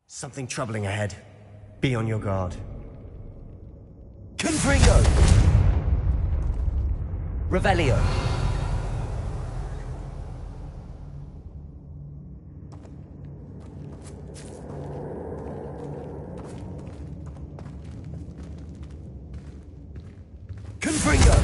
Something troubling ahead. Be on your guard. Confringo! Revelio. Confringo!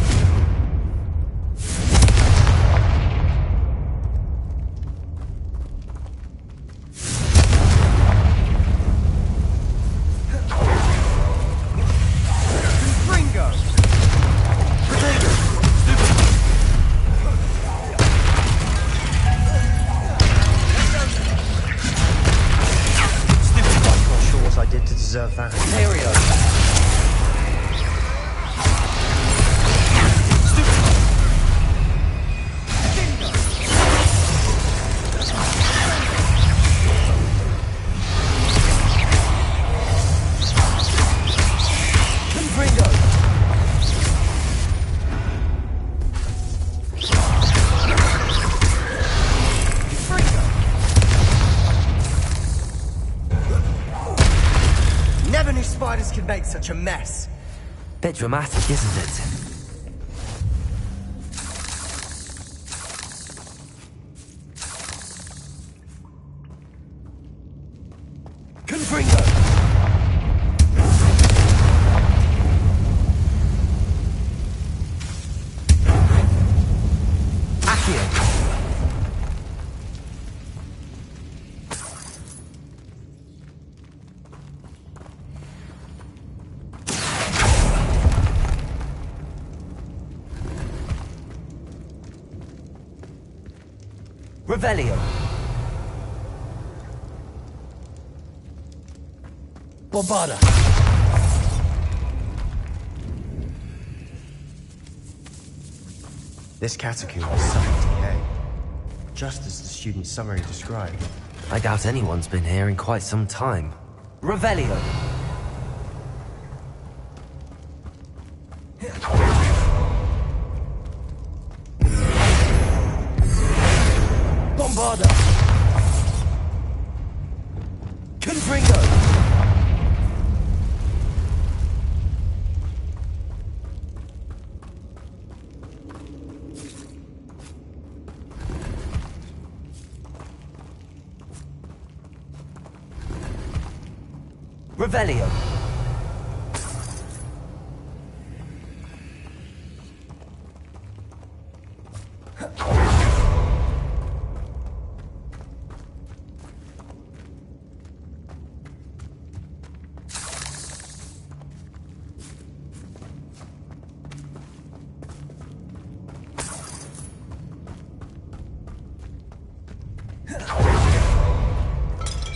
Deserve that. Ontario. Spiders can make such a mess. Bit dramatic, isn't it? Confringo! Accio! Revelio. Bombarda. This catacomb is suffering decay, just as the student summary described. I doubt anyone's been here in quite some time. Revelio. Bombarda! Confringo! Revelio!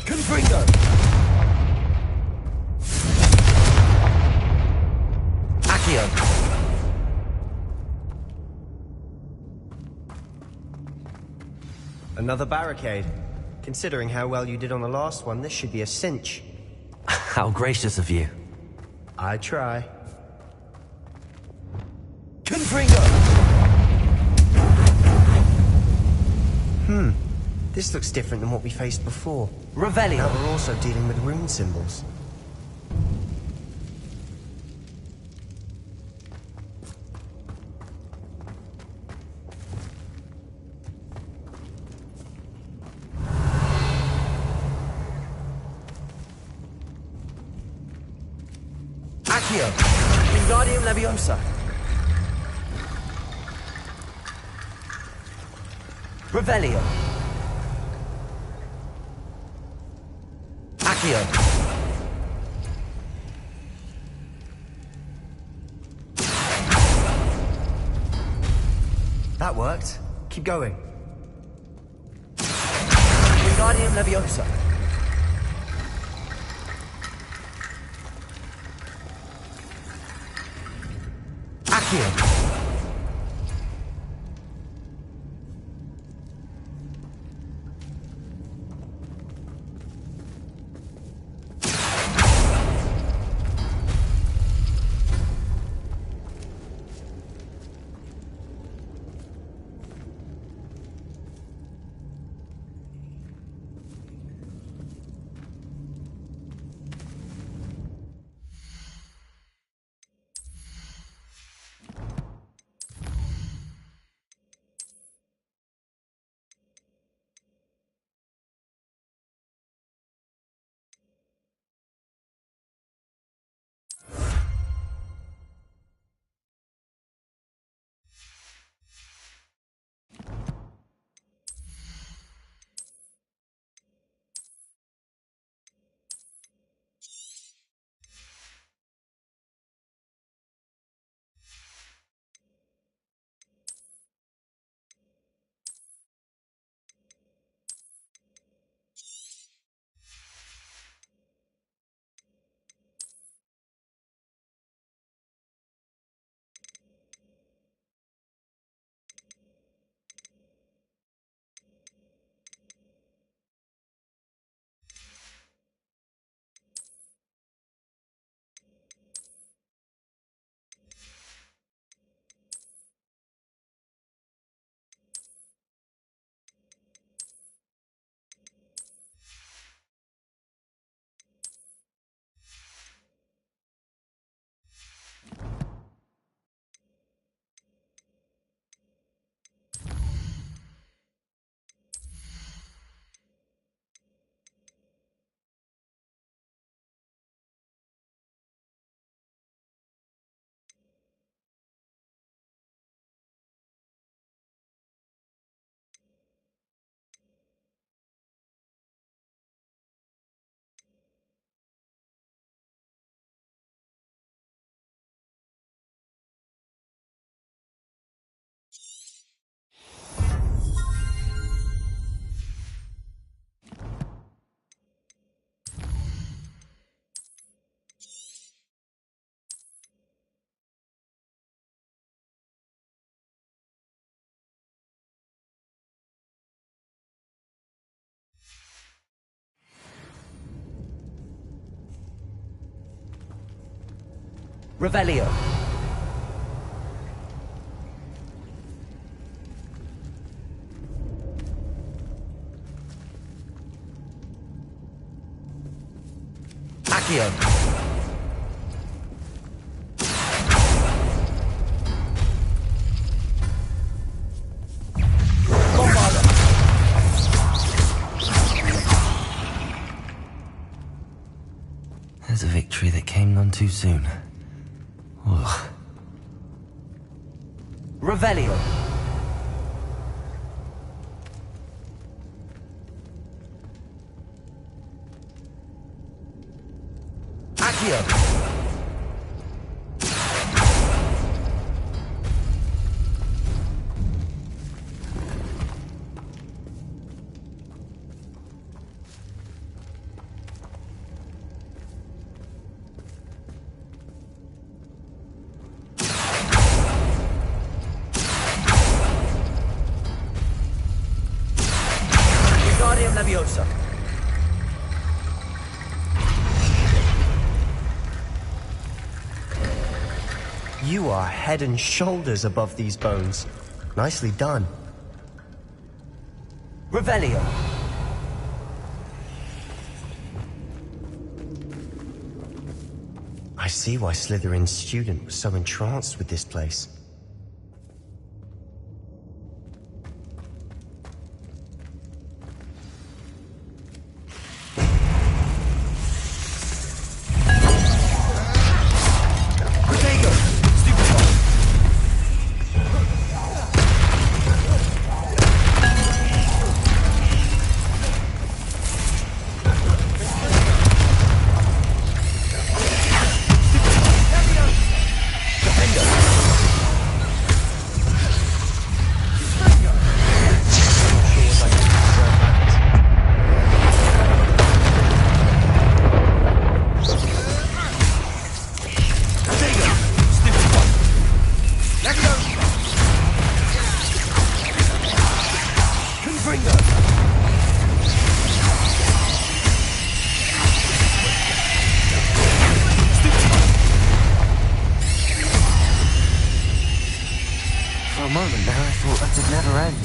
Confringo! Accio! Another barricade. Considering how well you did on the last one, this should be a cinch. How gracious of you. I try. Confringo! This looks different than what we faced before. Revelio. Now we're also dealing with rune symbols. Accio. Wingardium Leviosa. Revelio. Accio. That worked. Keep going. Wingardium Leviosa. Accio. Revelio. Accio. There's a victory that came none too soon. Ugh. Revelio. Accio. Leviosa. You are head and shoulders above these bones. Nicely done. Revelio. I see why Slytherin's student was so entranced with this place. For a moment there, I thought that'd never end.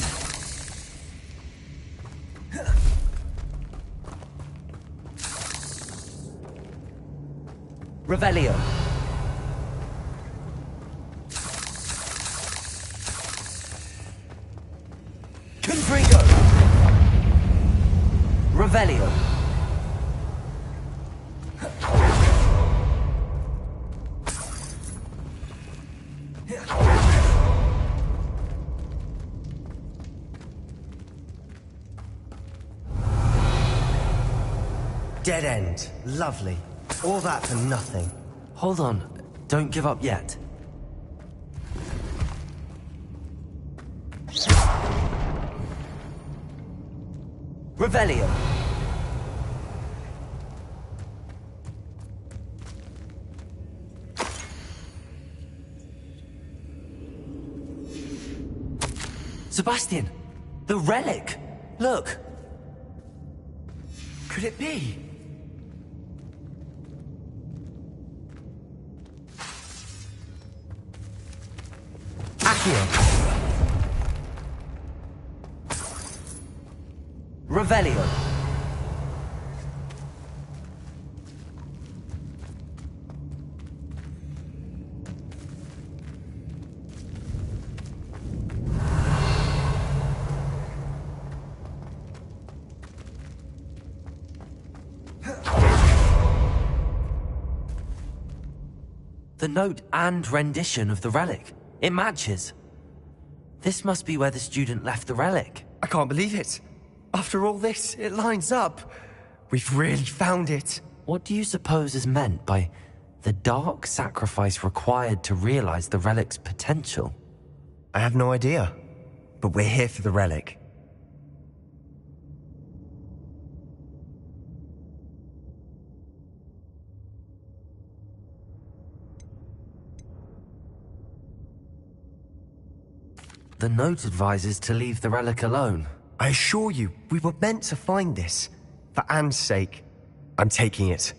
Revelio. Confringo. Revelio. Dead end. Lovely. All that for nothing. Hold on. Don't give up yet. Revelio. Sebastian! The relic! Look! Could it be? Accio. Revelio. The note and rendition of the relic. It matches. This must be where the student left the relic. I can't believe it. After all this, it lines up. We've really found it. What do you suppose is meant by the dark sacrifice required to realize the relic's potential? I have no idea. But we're here for the relic. The note advises to leave the relic alone. I assure you, we were meant to find this. For Anne's sake. I'm taking it.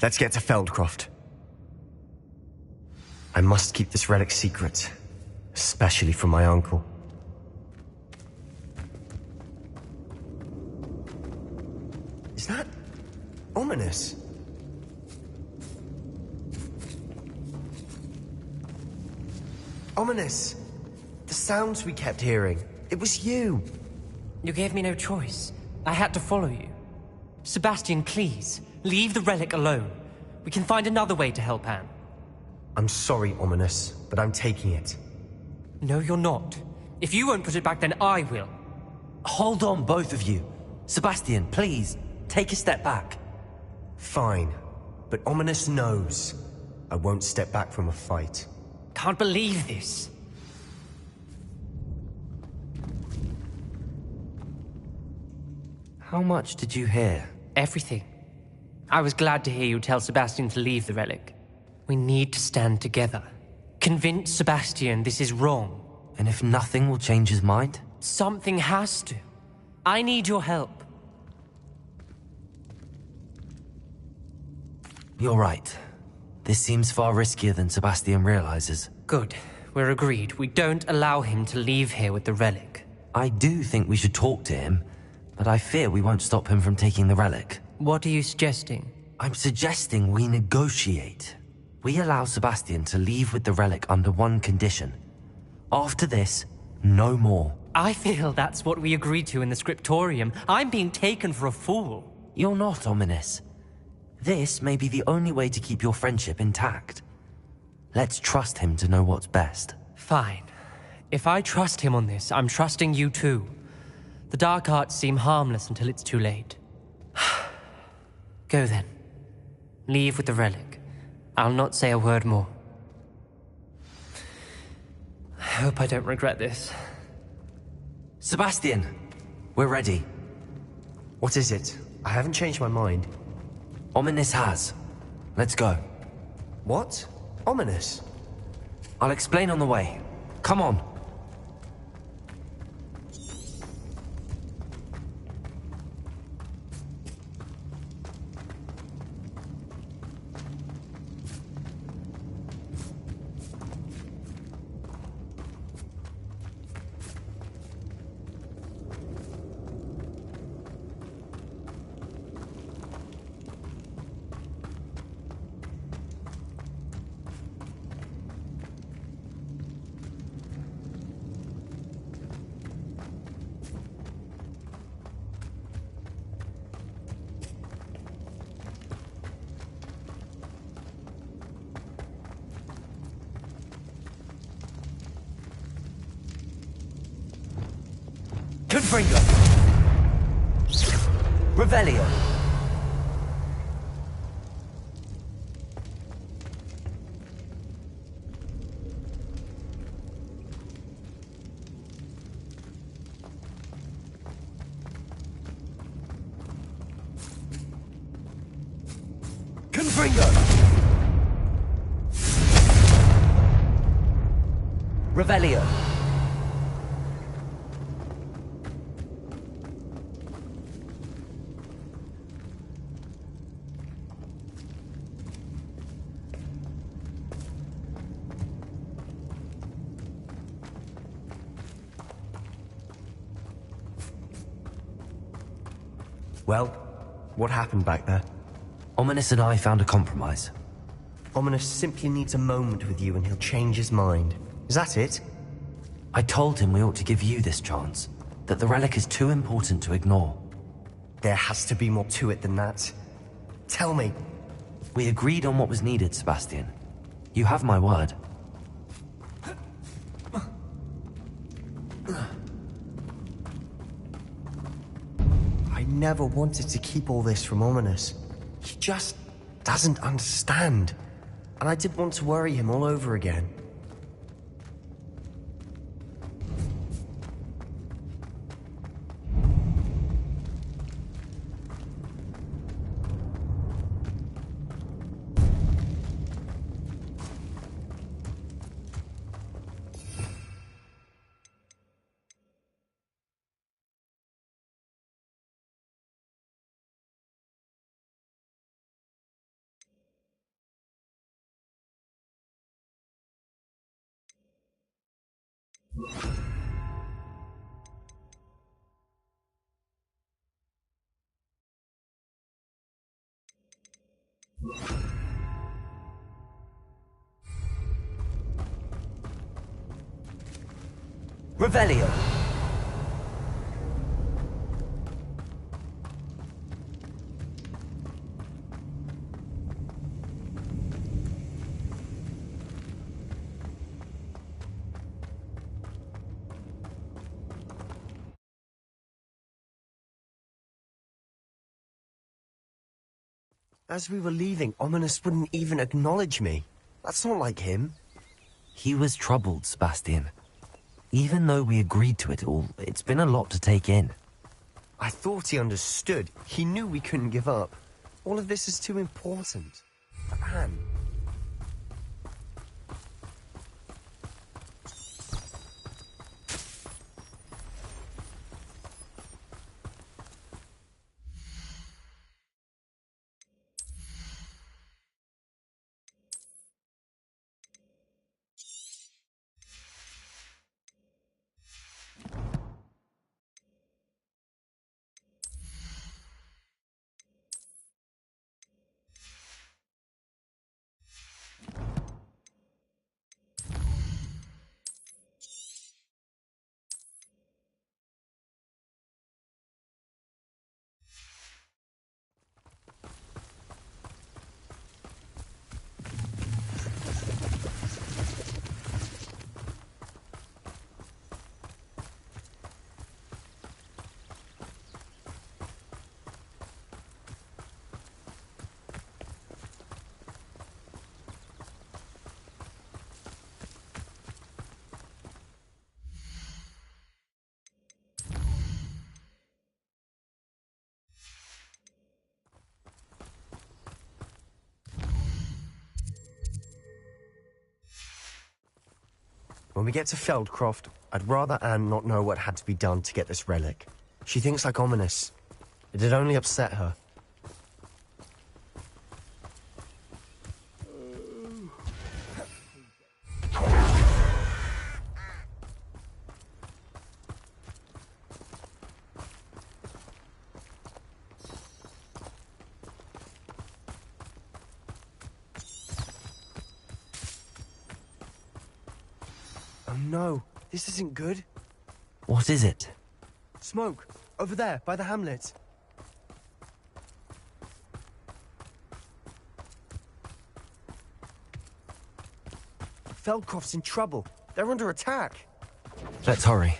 Let's get to Feldcroft. I must keep this relic secret, especially from my uncle. Is that ominous? Ominous! The sounds we kept hearing. It was you. You gave me no choice. I had to follow you. Sebastian, please, leave the relic alone. We can find another way to help Anne. I'm sorry, Ominous, but I'm taking it. No, you're not. If you won't put it back, then I will. Hold on, both of you. Sebastian, please, take a step back. Fine, but Ominous knows I won't step back from a fight. Can't believe this. How much did you hear? Everything. I was glad to hear you tell Sebastian to leave the relic. We need to stand together. Convince Sebastian this is wrong. And if nothing will change his mind? Something has to. I need your help. You're right. This seems far riskier than Sebastian realizes. Good. We're agreed. We don't allow him to leave here with the relic. I do think we should talk to him, but I fear we won't stop him from taking the relic. What are you suggesting? I'm suggesting we negotiate. We allow Sebastian to leave with the relic under one condition. After this, no more. I feel that's what we agreed to in the scriptorium. I'm being taken for a fool. You're not, Ominous. This may be the only way to keep your friendship intact. Let's trust him to know what's best. Fine. If I trust him on this, I'm trusting you too. The dark arts seem harmless until it's too late. Go then. Leave with the relic. I'll not say a word more. I hope I don't regret this. Sebastian, we're ready. What is it? I haven't changed my mind. Ominous has. Let's go. What? Ominous? I'll explain on the way. Come on. Confringo. Revelio. Confringo. Revelio. Well, what happened back there? Ominous and I found a compromise. Ominous simply needs a moment with you and he'll change his mind. Is that it? I told him we ought to give you this chance, that the relic is too important to ignore. There has to be more to it than that. Tell me. We agreed on what was needed, Sebastian. You have my word. I never wanted to keep all this from Ominous. He just doesn't understand. And I didn't want to worry him all over again. Revelio. As we were leaving, Ominous wouldn't even acknowledge me. That's not like him. He was troubled, Sebastian. Even though we agreed to it all, it's been a lot to take in. I thought he understood. He knew we couldn't give up. All of this is too important. For Anne. When we get to Feldcroft, I'd rather Anne not know what had to be done to get this relic. She thinks like Ominous. It'd only upset her. Oh no, this isn't good. What is it? Smoke, over there, by the hamlet. Feldcroft's in trouble. They're under attack. Let's hurry.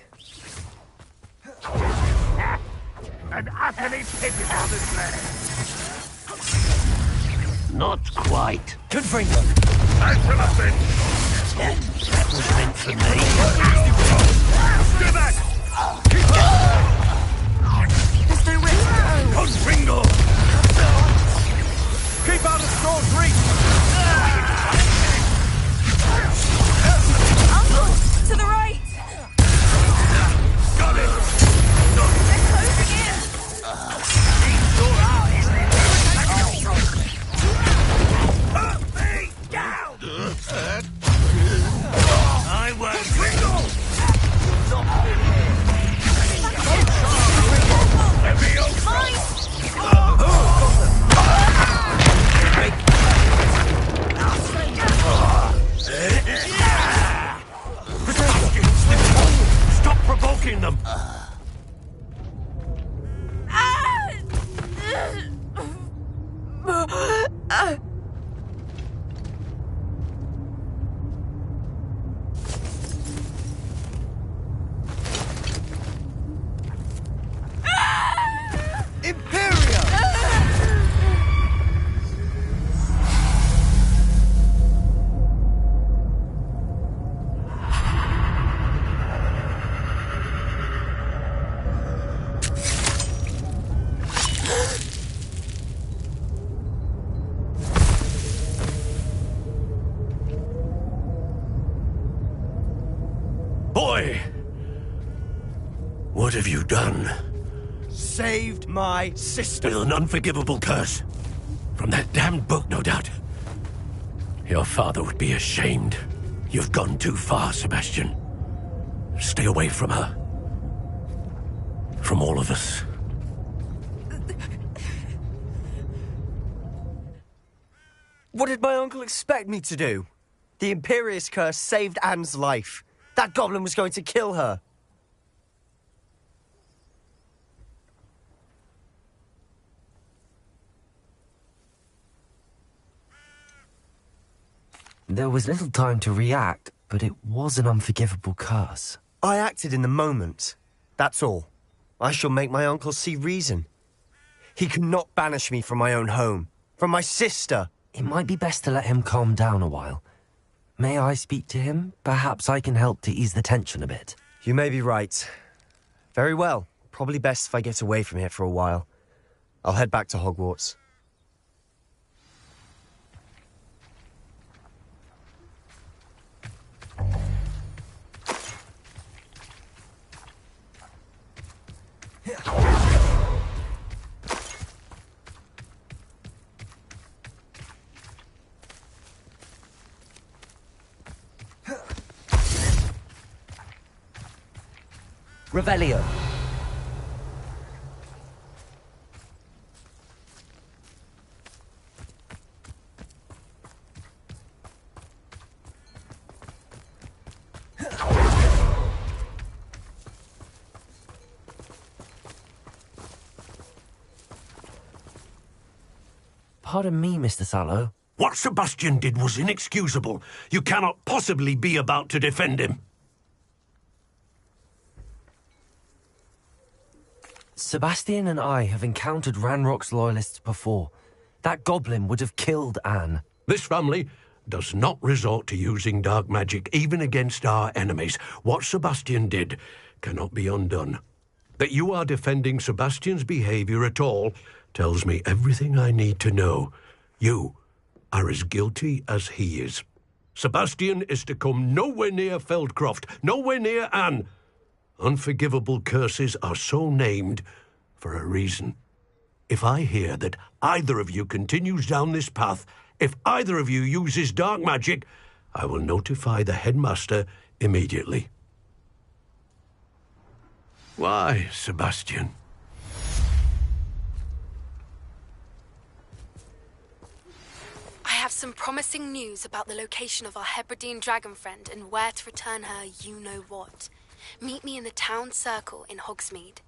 An utterly pitiful land. Not quite. Confringo! I shall have been. That was meant for me. Do that! There's nowhere to go. Confringo! Keep out of Storm's reach! Uncle, to the right. Got it! They're closing in. Put me down! I won't. Confringo! Heavy oak! Mine. Stop provoking them! Boy! What have you done? Saved my sister. With an unforgivable curse. From that damned book, no doubt. Your father would be ashamed. You've gone too far, Sebastian. Stay away from her. From all of us. What did my uncle expect me to do? The Imperious curse saved Anne's life. That goblin was going to kill her. There was little time to react, but it was an unforgivable curse. I acted in the moment. That's all. I shall make my uncle see reason. He cannot banish me from my own home. From my sister. It might be best to let him calm down a while. May I speak to him? Perhaps I can help to ease the tension a bit. You may be right. Very well. Probably best if I get away from here for a while. I'll head back to Hogwarts. Revelio. Pardon me, Mr. Sallow. What Sebastian did was inexcusable. You cannot possibly be about to defend him. Sebastian and I have encountered Ranrock's loyalists before. That goblin would have killed Anne. This family does not resort to using dark magic even against our enemies. What Sebastian did cannot be undone. That you are defending Sebastian's behavior at all tells me everything I need to know. You are as guilty as he is. Sebastian is to come nowhere near Feldcroft, nowhere near Anne. Unforgivable curses are so named for a reason. If I hear that either of you continues down this path, if either of you uses dark magic, I will notify the headmaster immediately. Why, Sebastian? I have some promising news about the location of our Hebridean dragon friend and where to return her you-know-what. Meet me in the town circle in Hogsmeade.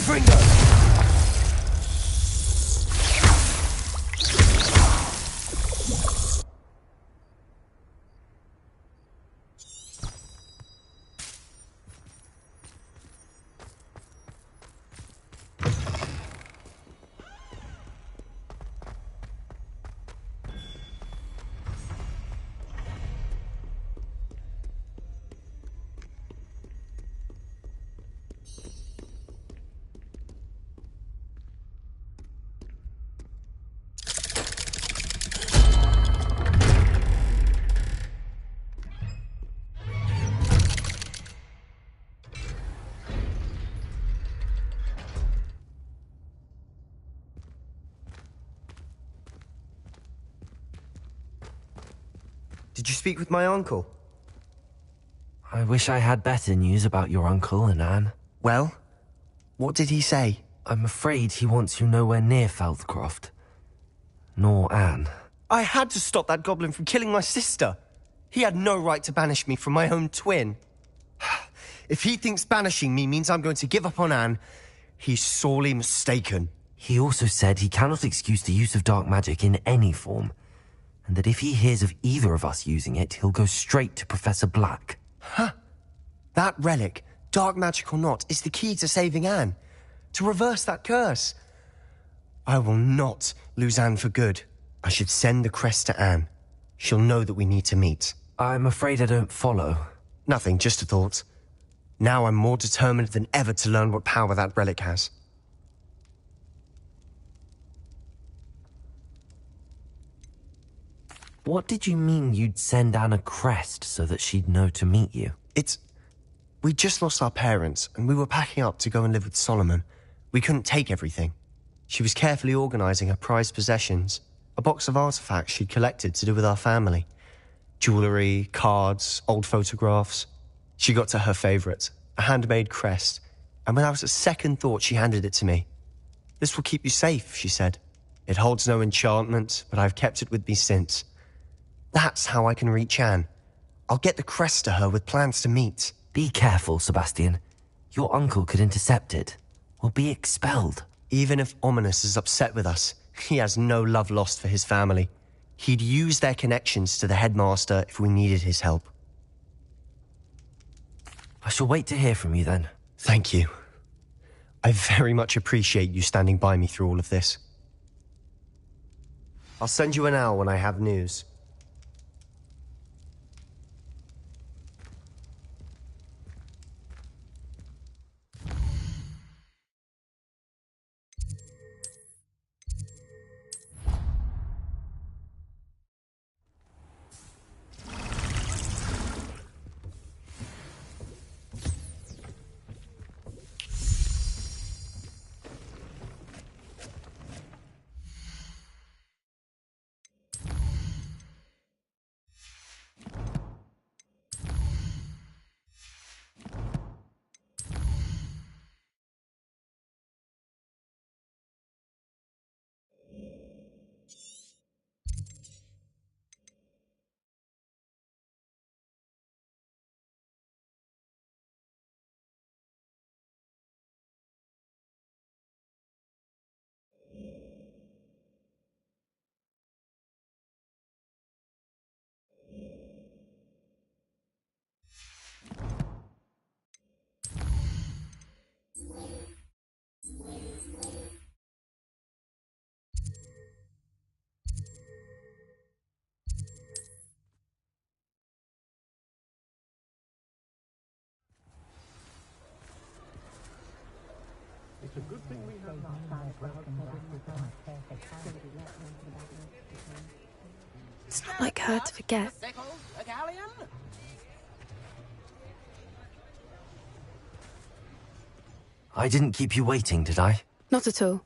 Fringo! Did you speak with my uncle? I wish I had better news about your uncle and Anne. Well, what did he say? I'm afraid he wants you nowhere near Feldcroft. Nor Anne. I had to stop that goblin from killing my sister. He had no right to banish me from my own twin. If he thinks banishing me means I'm going to give up on Anne, he's sorely mistaken. He also said he cannot excuse the use of dark magic in any form, and that if he hears of either of us using it, he'll go straight to Professor Black. Huh. That relic, dark magic or not, is the key to saving Anne. To reverse that curse. I will not lose Anne for good. I should send the crest to Anne. She'll know that we need to meet. I'm afraid I don't follow. Nothing, just a thought. Now I'm more determined than ever to learn what power that relic has. What did you mean you'd send Anne a crest so that she'd know to meet you? We just lost our parents, and we were packing up to go and live with Solomon. We couldn't take everything. She was carefully organizing her prized possessions, a box of artifacts she'd collected to do with our family. Jewelry, cards, old photographs. She got to her favorite, a handmade crest, and when I was at second thought, she handed it to me. This will keep you safe, she said. It holds no enchantment, but I've kept it with me since. That's how I can reach Anne. I'll get the crest to her with plans to meet. Be careful, Sebastian. Your uncle could intercept it. We'll be expelled. Even if O.W.L.S is upset with us, he has no love lost for his family. He'd use their connections to the headmaster if we needed his help. I shall wait to hear from you then. Thank you. I very much appreciate you standing by me through all of this. I'll send you an owl when I have news. It's not like her to forget. I didn't keep you waiting, did I? Not at all.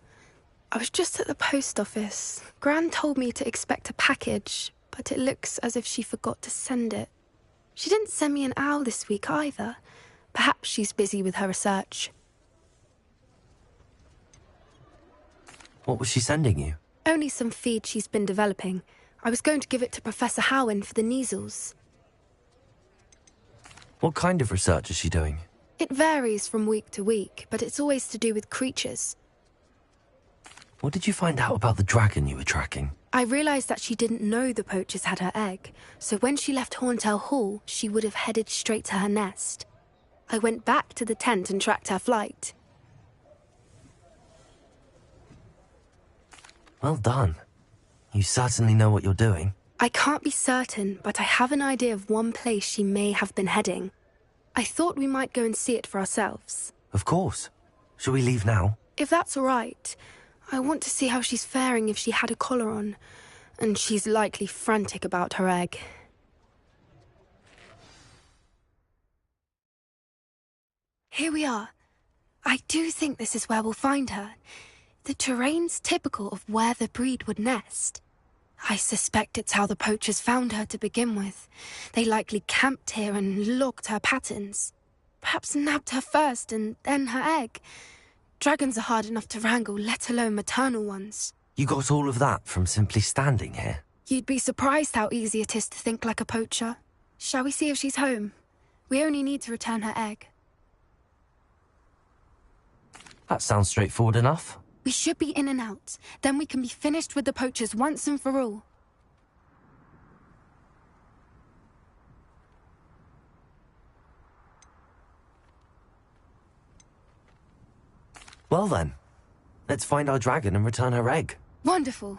I was just at the post office. Gran told me to expect a package, but it looks as if she forgot to send it. She didn't send me an owl this week either. Perhaps she's busy with her research. What was she sending you? Only some feed she's been developing. I was going to give it to Professor Howin for the measles. What kind of research is she doing? It varies from week to week, but it's always to do with creatures. What did you find out about the dragon you were tracking? I realised that she didn't know the poachers had her egg, so when she left Horntail Hall, she would have headed straight to her nest. I went back to the tent and tracked her flight. Well done. You certainly know what you're doing. I can't be certain, but I have an idea of one place she may have been heading. I thought we might go and see it for ourselves. Of course. Shall we leave now? If that's all right. I want to see how she's faring if she had a collar on. And she's likely frantic about her egg. Here we are. I do think this is where we'll find her. The terrain's typical of where the breed would nest. I suspect it's how the poachers found her to begin with. They likely camped here and logged her patterns. Perhaps nabbed her first and then her egg. Dragons are hard enough to wrangle, let alone maternal ones. You got all of that from simply standing here? You'd be surprised how easy it is to think like a poacher. Shall we see if she's home? We only need to return her egg. That sounds straightforward enough. We should be in and out. Then we can be finished with the poachers once and for all. Well then, let's find our dragon and return her egg. Wonderful.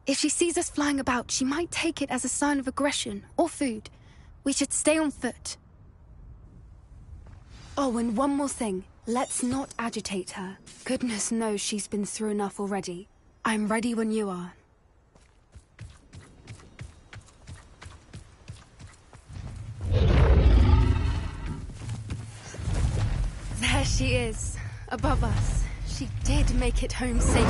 If she sees us flying about, she might take it as a sign of aggression or food. We should stay on foot. Oh, and one more thing. Let's not agitate her. Goodness knows she's been through enough already. I'm ready when you are. There she is, above us. She did make it home safely.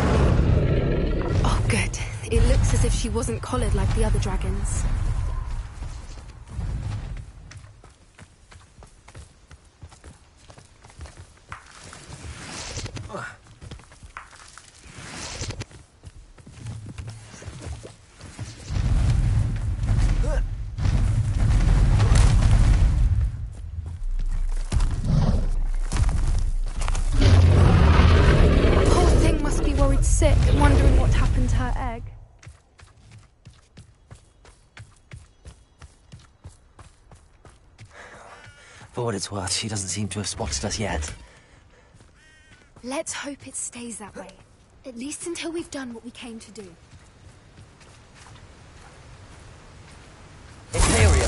Oh, good. It looks as if she wasn't collared like the other dragons. Sick, wondering what happened to her egg. For what it's worth, she doesn't seem to have spotted us yet. Let's hope it stays that way. At least until we've done what we came to do. Imperial!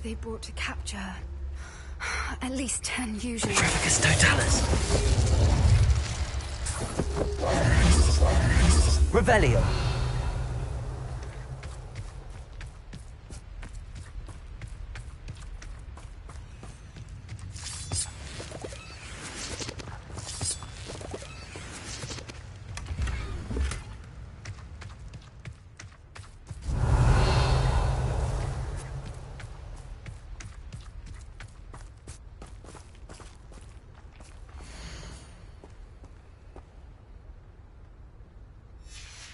They brought to capture her. At least 10 usually. Patrificus totalis. Revelio.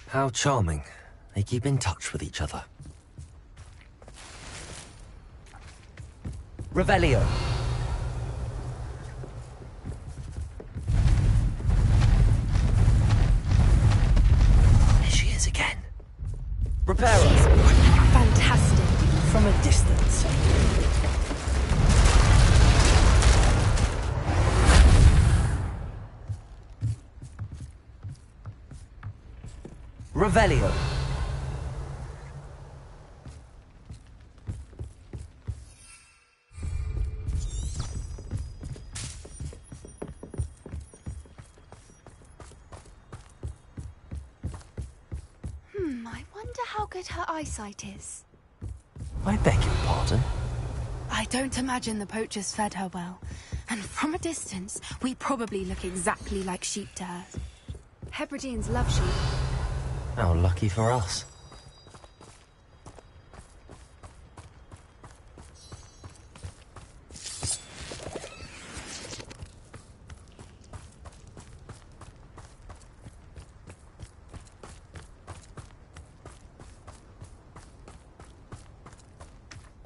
How charming. They keep in touch with each other. Revelio. There she is again. Reparo. Fantastic. From a distance. Revelio. I wonder how good her eyesight is. I beg your pardon? I don't imagine the poachers fed her well. And from a distance, we probably look exactly like sheep to her. Hebrideans love sheep. How lucky for us.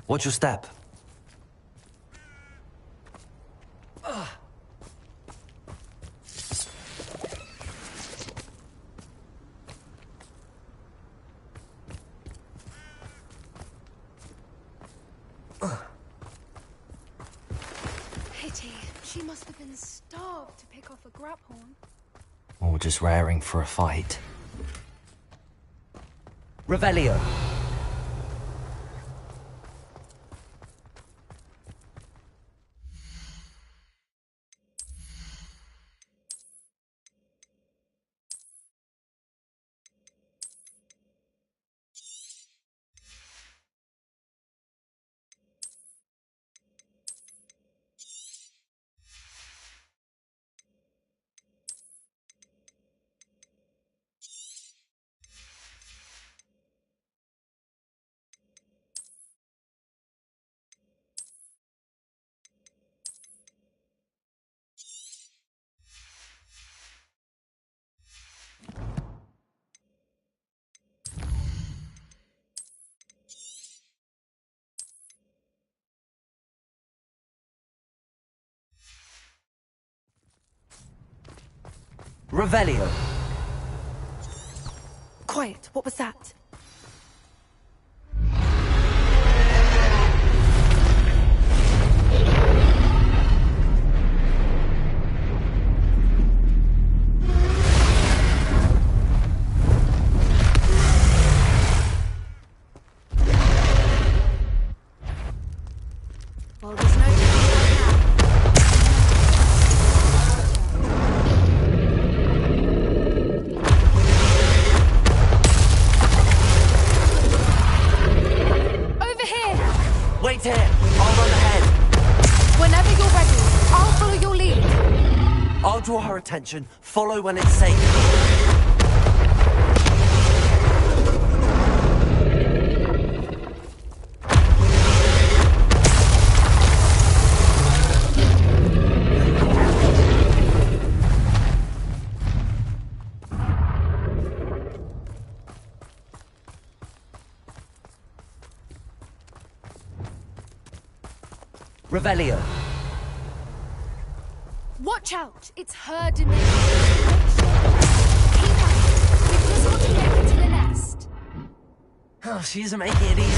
Watch your step. Pity. She must have been starved to pick off a grubhorn. Or just raring for a fight. Revelio. Revelio. Quiet. What was that? Well, there's no turning back now. Over here! Wait here. I'll run ahead. Whenever you're ready, I'll follow your lead. I'll draw her attention. Follow when it's safe. Revelio. Watch out! It's her dimension. Make sure. Keep at it. We've just got to make it to the nest. Oh, she isn't making it easy.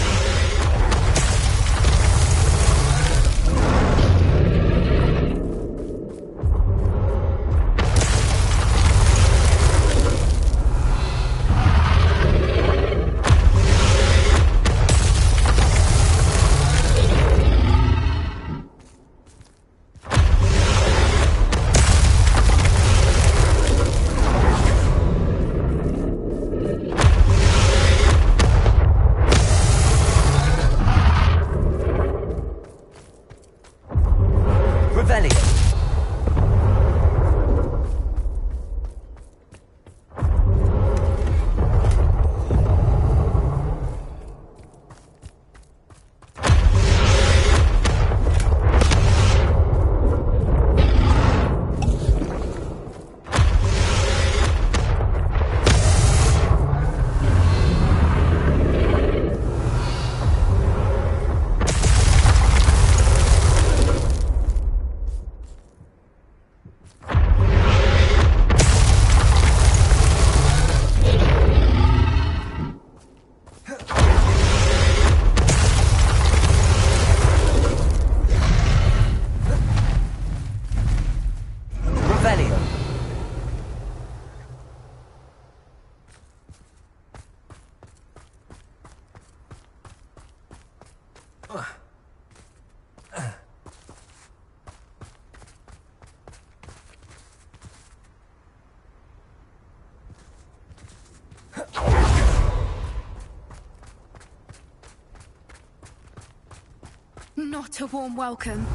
Not a warm welcome.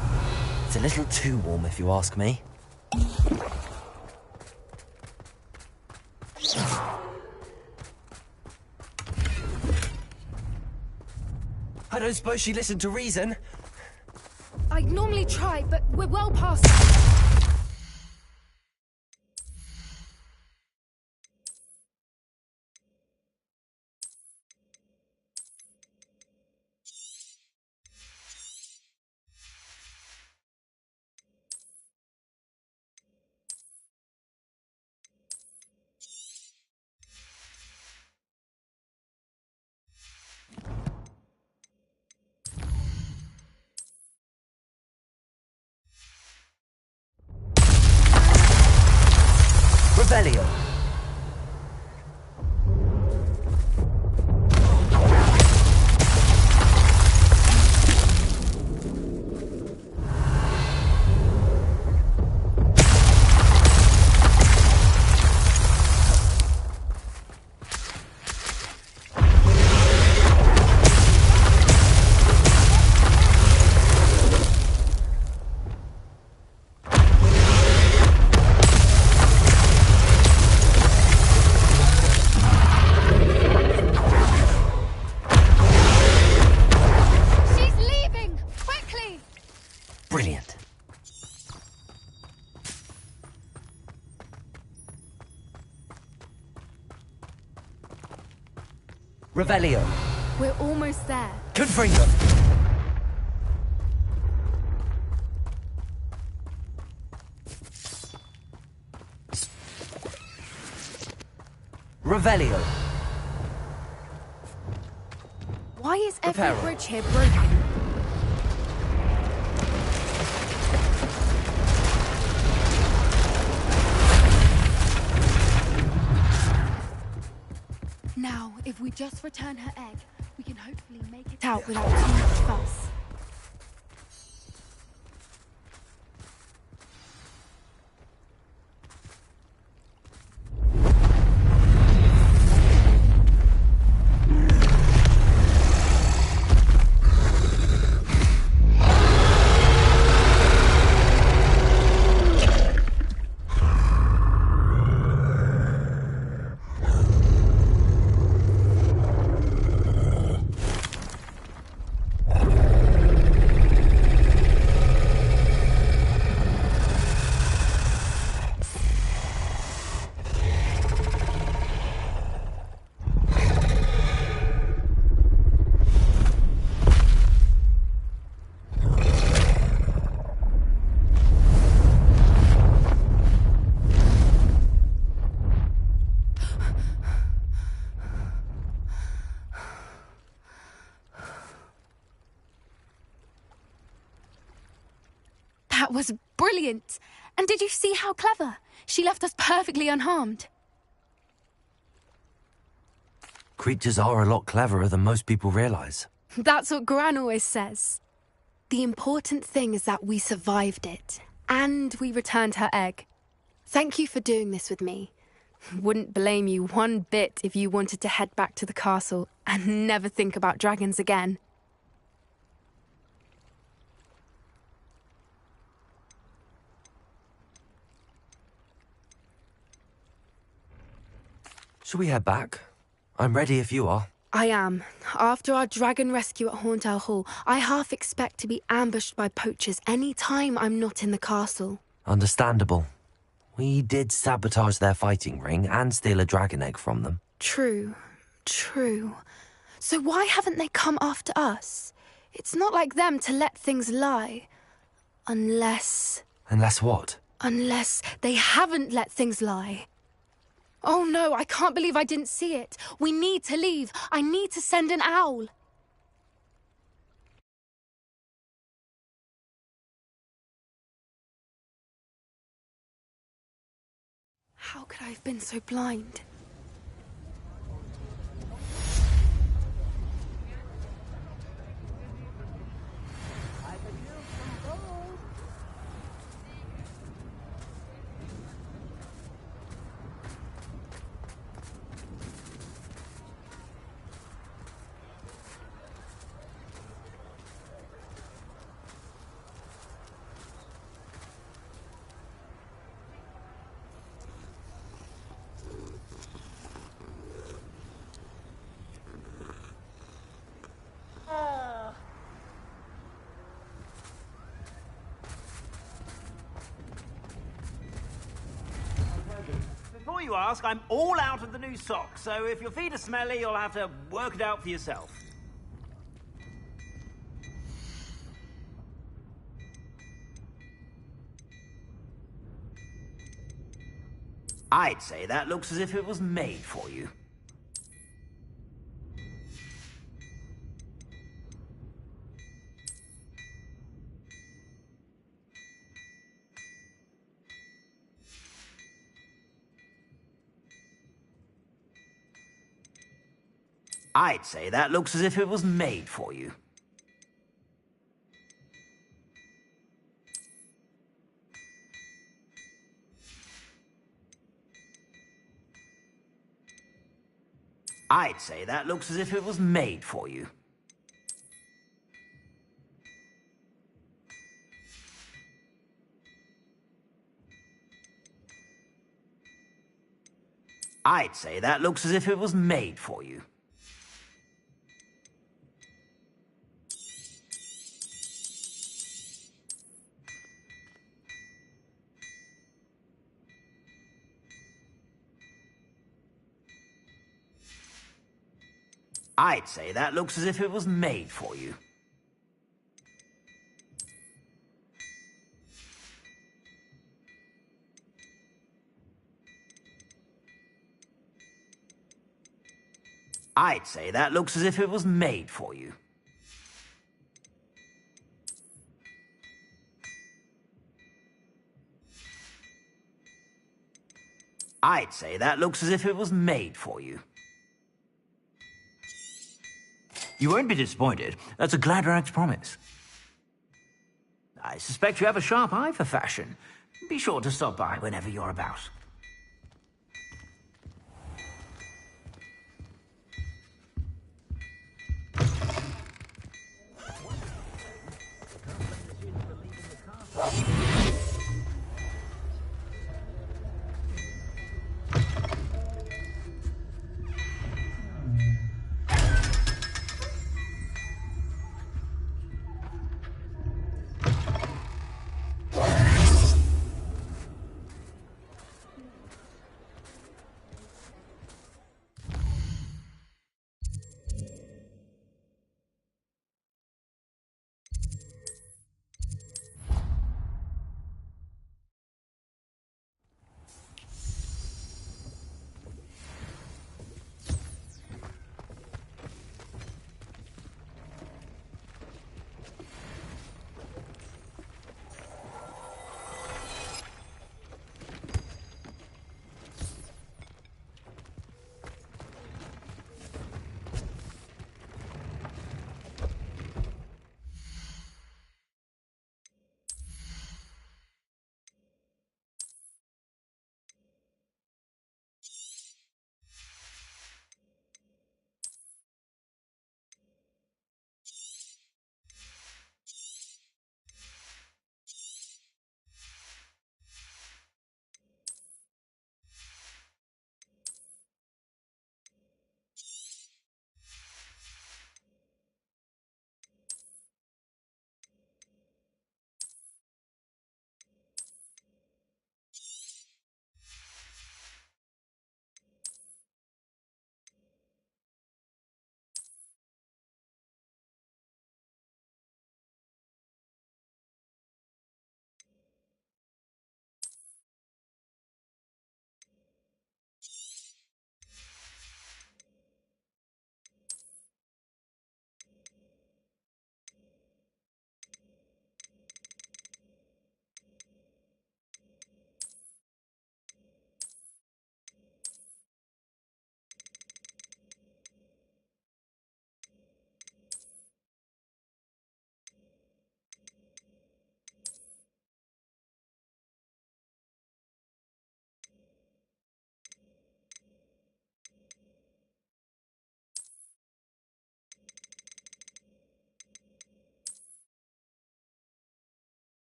It's a little too warm, if you ask me. I don't suppose she listened to reason. I'd normally try, but we're well past that. Revelio. She's leaving! Quickly! Brilliant. Revelio. We're almost there. Confringo. Revelio. Why is every Reparo. bridge here broken? Now, if we just return her egg, we can hopefully make it out without too much fuss. That was brilliant! And did you see how clever? She left us perfectly unharmed. Creatures are a lot cleverer than most people realize. That's what Gran always says. The important thing is that we survived it, and we returned her egg. Thank you for doing this with me. Wouldn't blame you one bit if you wanted to head back to the castle and never think about dragons again. Shall we head back? I'm ready if you are. I am. After our dragon rescue at Hauntel Hall, I half expect to be ambushed by poachers any time I'm not in the castle. Understandable. We did sabotage their fighting ring and steal a dragon egg from them. True. So why haven't they come after us? It's not like them to let things lie. Unless What? they haven't let things lie. Oh no, I can't believe I didn't see it. We need to leave. I need to send an owl. How could I have been so blind? Before you ask, I'm all out of the new socks, so if your feet are smelly, you'll have to work it out for yourself. I'd say that looks as if it was made for you. I'd say that looks as if it was made for you. I'd say that looks as if it was made for you. I'd say that looks as if it was made for you. I'd say that looks as if it was made for you. I'd say that looks as if it was made for you. I'd say that looks as if it was made for you. You won't be disappointed. That's a Gladrax promise. I suspect you have a sharp eye for fashion. Be sure to stop by whenever you're about.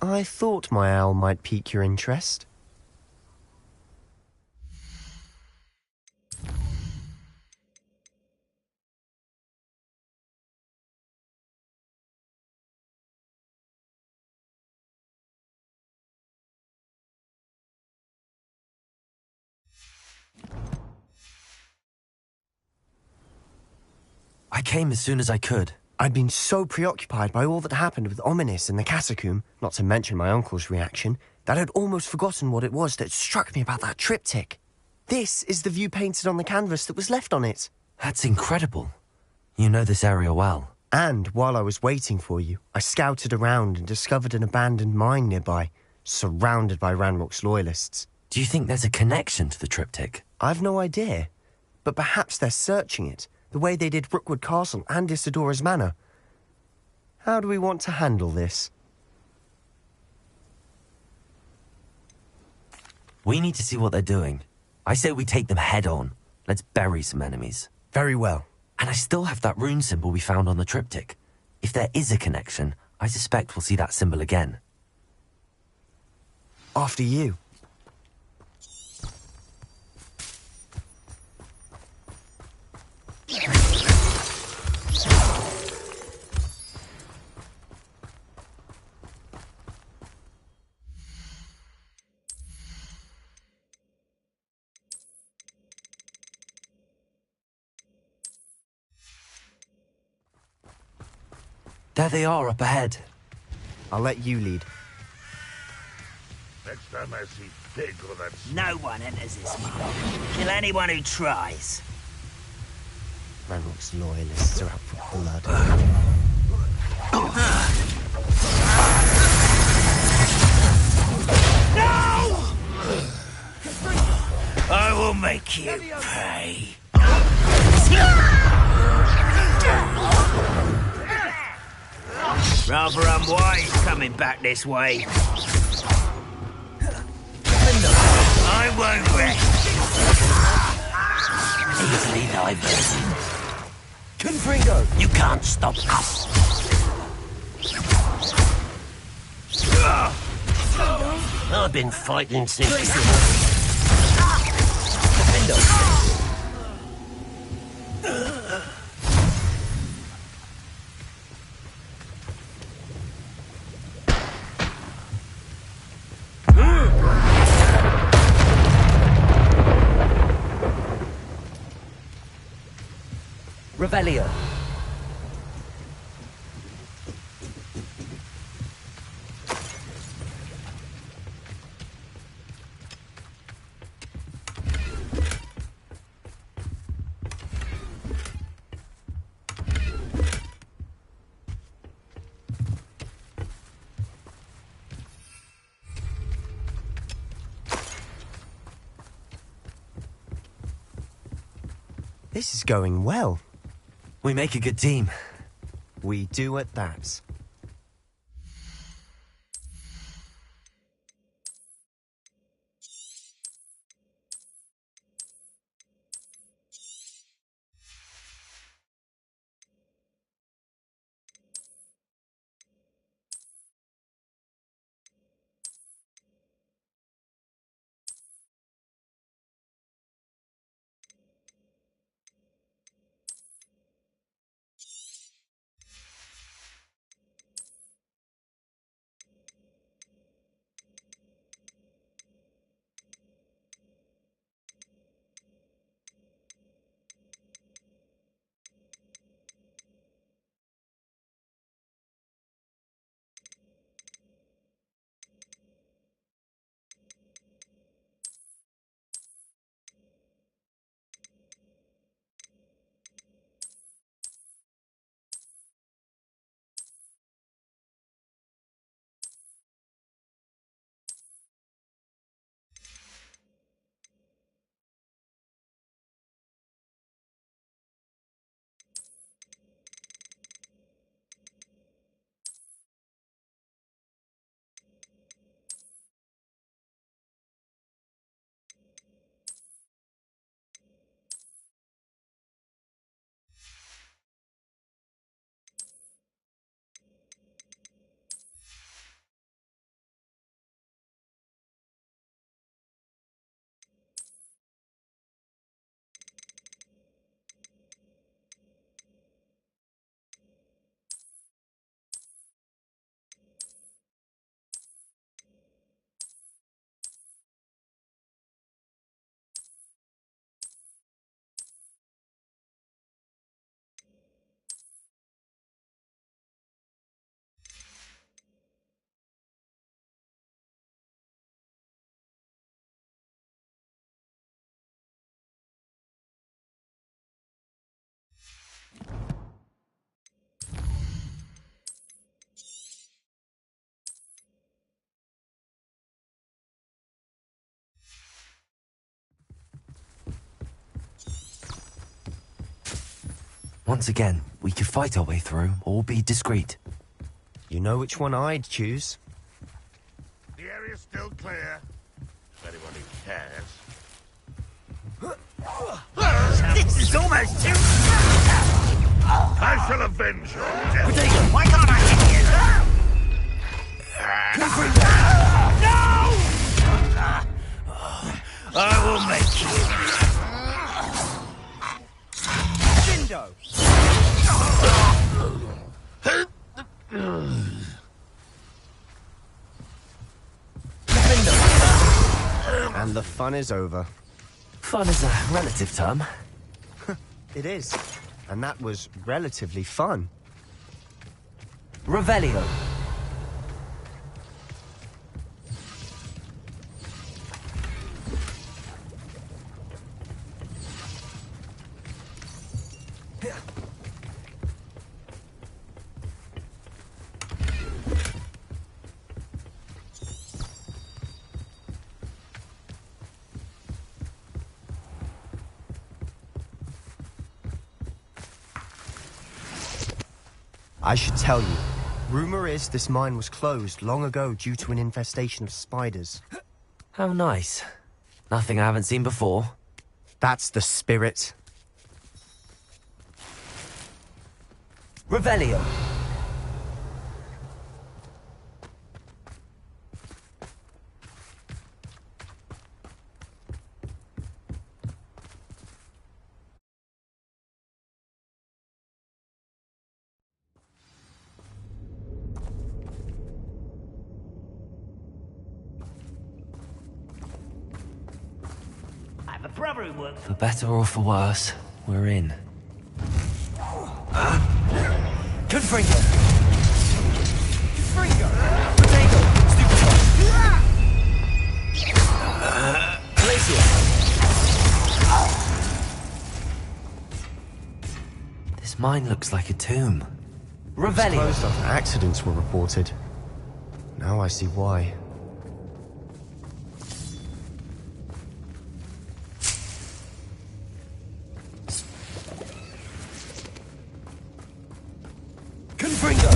I thought my owl might pique your interest. I came as soon as I could. I'd been so preoccupied by all that happened with Ominis in the catacomb, not to mention my uncle's reaction, that I'd almost forgotten what it was that struck me about that triptych. This is the view painted on the canvas that was left on it. That's incredible. You know this area well. And while I was waiting for you, I scouted around and discovered an abandoned mine nearby, surrounded by Ranrock's loyalists. Do you think there's a connection to the triptych? I've no idea, but perhaps they're searching it, the way they did Rookwood Castle and Isidora's Manor. How do we want to handle this? We need to see what they're doing. I say we take them head on. Let's bury some enemies. Very well. And I still have that rune symbol we found on the triptych. If there is a connection, I suspect we'll see that symbol again. After you. There they are up ahead. I'll let you lead. Next time I see pig or that... No one enters this mine. Kill anyone who tries. Ranrock's loyalists are out for blood. No! I will make you pay. Rather unwise coming back this way. I won't rest. Easily diverted. Confringo! You can't stop us. I've been fighting since... Revelio. This is going well. We make a good team. We do at that. Once again, we could fight our way through, or be discreet. You know which one I'd choose. The area's still clear. If anyone who cares. This is almost too... I shall avenge your death. Why can't I hit you? No! I will make you. Window. And the fun is over. Fun is a relative term. It is. And that was relatively fun. Revelio. I should tell you, rumor is this mine was closed long ago due to an infestation of spiders. How nice. Nothing I haven't seen before. That's the spirit. Revelio. I have a brother who works For better or for worse, we're in. Confringo! Confringo! Potato! Stupid Glacier! This mine looks like a tomb. It was Revelio! closed after accidents were reported. Now I see why. Confringo!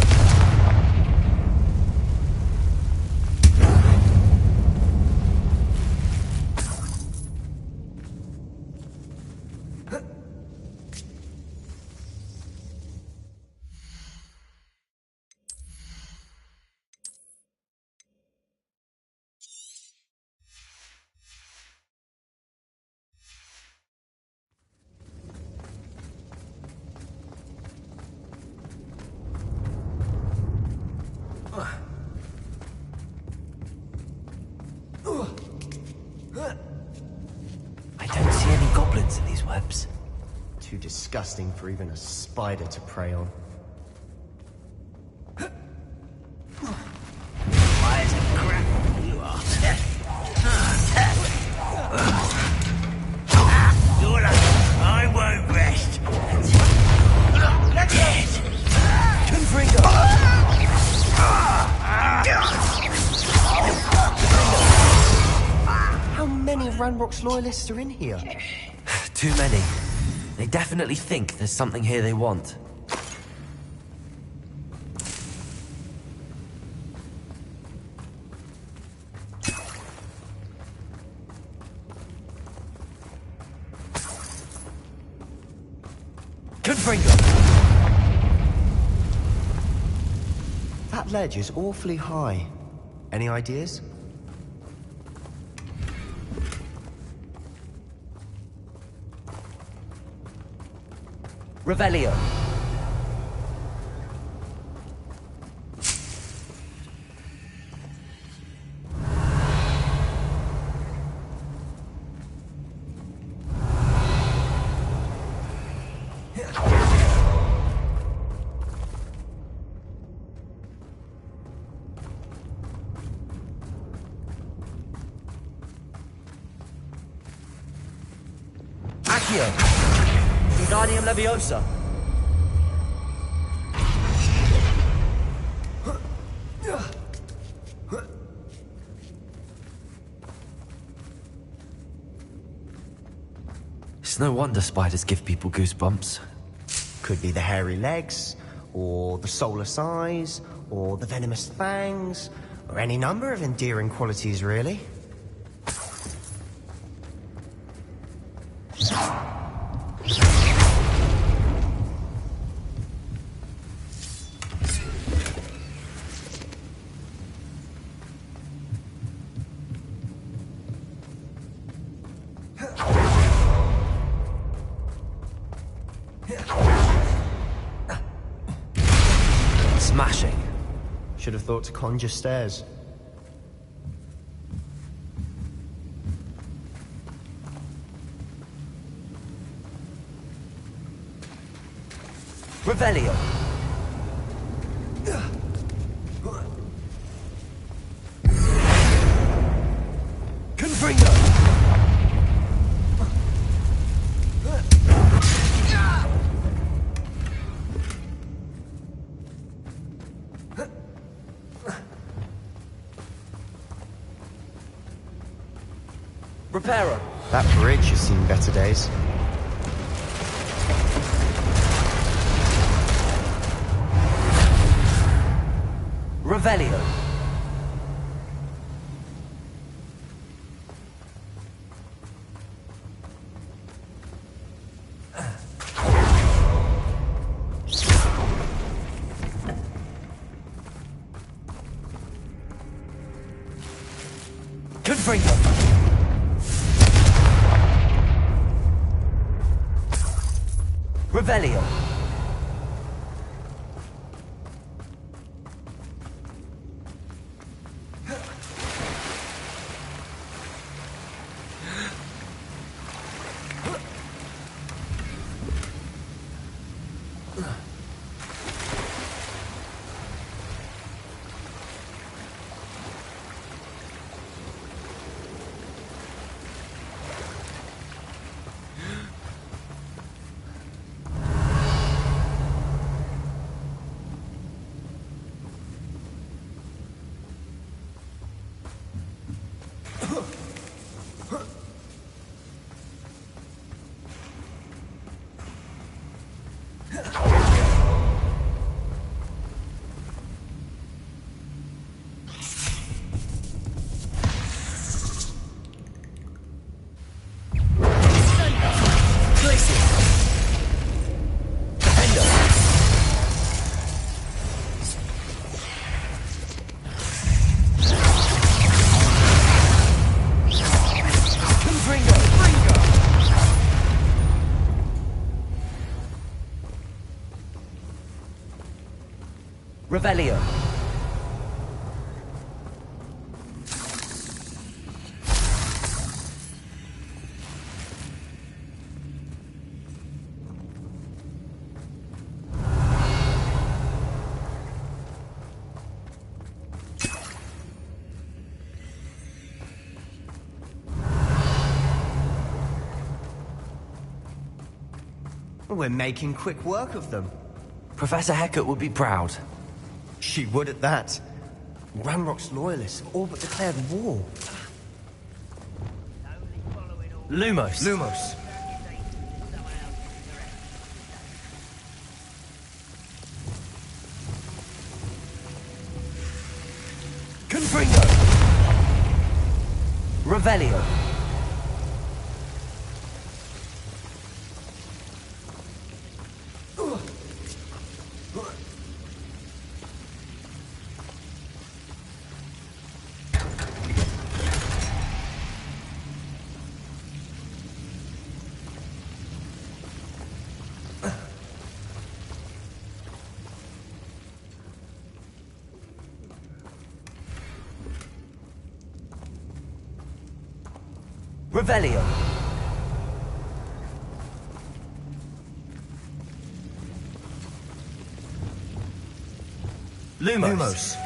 I don't see any goblins in these webs. Too disgusting for even a spider to prey on. Why is it crap you are? You're lucky. I won't rest until you're dead. Confringo! How many Ranrock's loyalists are in here? Too many. They definitely think there's something here they want. Confringo! That ledge is awfully high. Any ideas? Revelio. Accio. Wingardium Leviosa. It's no wonder spiders give people goosebumps. Could be the hairy legs, or the soulless eyes, or the venomous fangs, or any number of endearing qualities, really. Smashing. Should have thought to conjure stairs. Revelio. Confringo. Reparo. That bridge has seen better days. Revelio. Confringo. Revelio. Revelio. We're making quick work of them. Professor Hecat would be proud. She would at that. Ranrock's loyalists have all but declared war. Lumos. Lumos. Confringo. Revelio. Revelio. Lumos.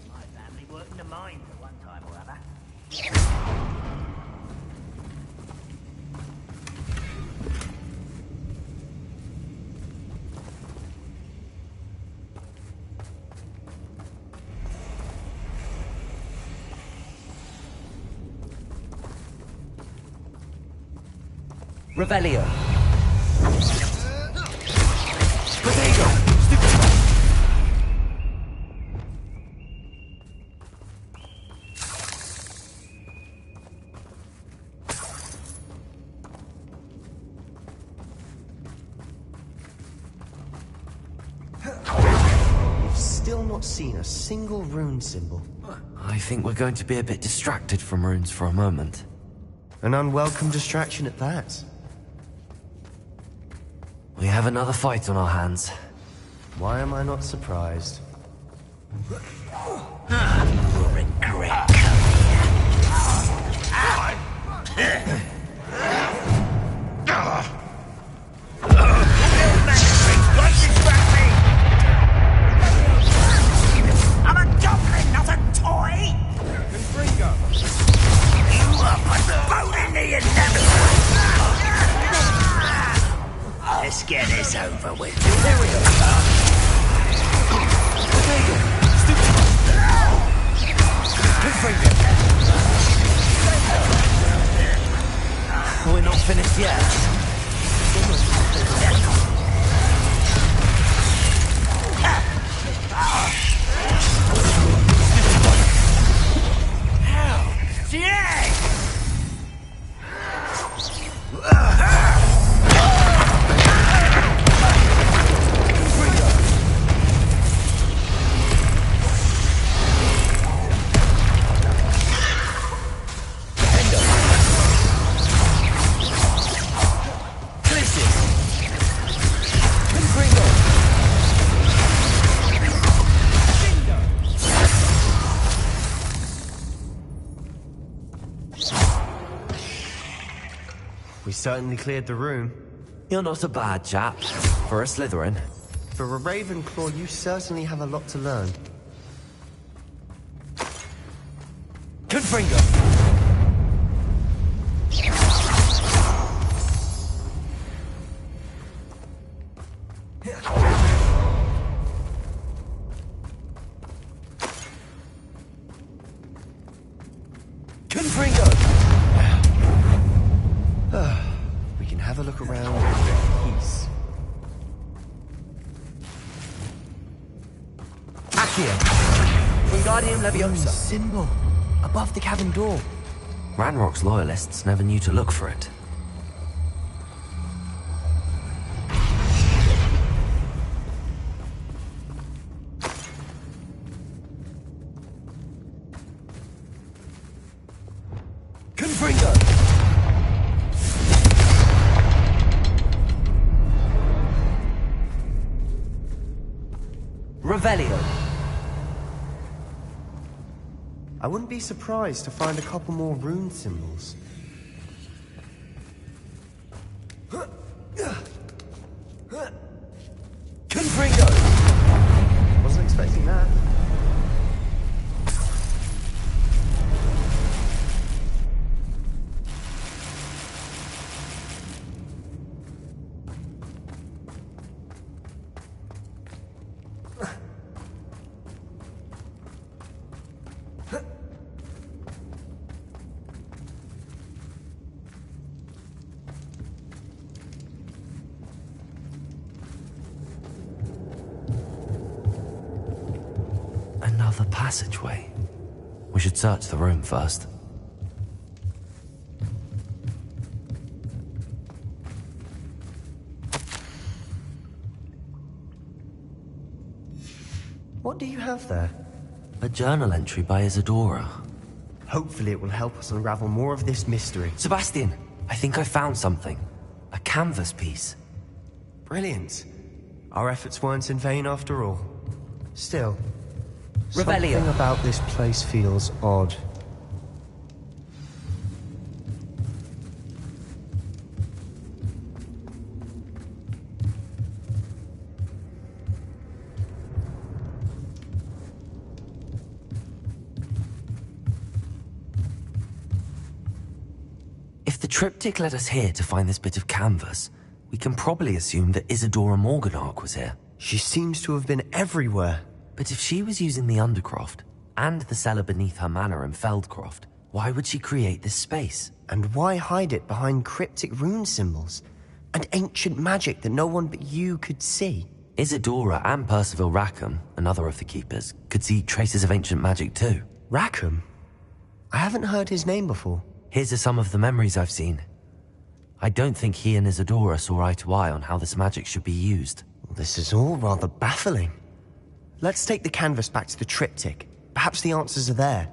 My family worked in a mine at one time or other. Revelio. We've still not seen a single rune symbol. I think we're going to be a bit distracted from runes for a moment. An unwelcome distraction at that. We have another fight on our hands. Why am I not surprised? You'll regret I'm a goblin, not a toy! You are postponing the inevitable! Let's get this over with. Here we go. We're not finished yet. We certainly cleared the room. You're not a bad chap. For a Slytherin. For a Ravenclaw, you certainly have a lot to learn. Confringo! We can have a look around in peace. Accio! Wingardium Leviosa! Symbol above the cabin door. Ranrock's loyalists never knew to look for it. Confringo! Revelio! I wouldn't be surprised to find a couple more rune symbols. Confringo! Wasn't expecting that. Another passageway. We should search the room first. What do you have there? A journal entry by Isadora. Hopefully it will help us unravel more of this mystery. Sebastian, I think I found something. A canvas piece. Brilliant. Our efforts weren't in vain after all. Still, Revelio. something about this place feels odd. If the triptych led us here to find this bit of canvas, we can probably assume that Isadora Morganach was here. She seems to have been everywhere. But if she was using the Undercroft, and the cellar beneath her manor in Feldcroft, Why would she create this space? And why hide it behind cryptic rune symbols and ancient magic that no one but you could see? Isadora and Percival Rackham, another of the Keepers, could see traces of ancient magic too. Rackham? I haven't heard his name before. His are some of the memories I've seen. I don't think he and Isadora saw eye to eye on how this magic should be used. This is all rather baffling. Let's take the canvas back to the triptych. Perhaps the answers are there.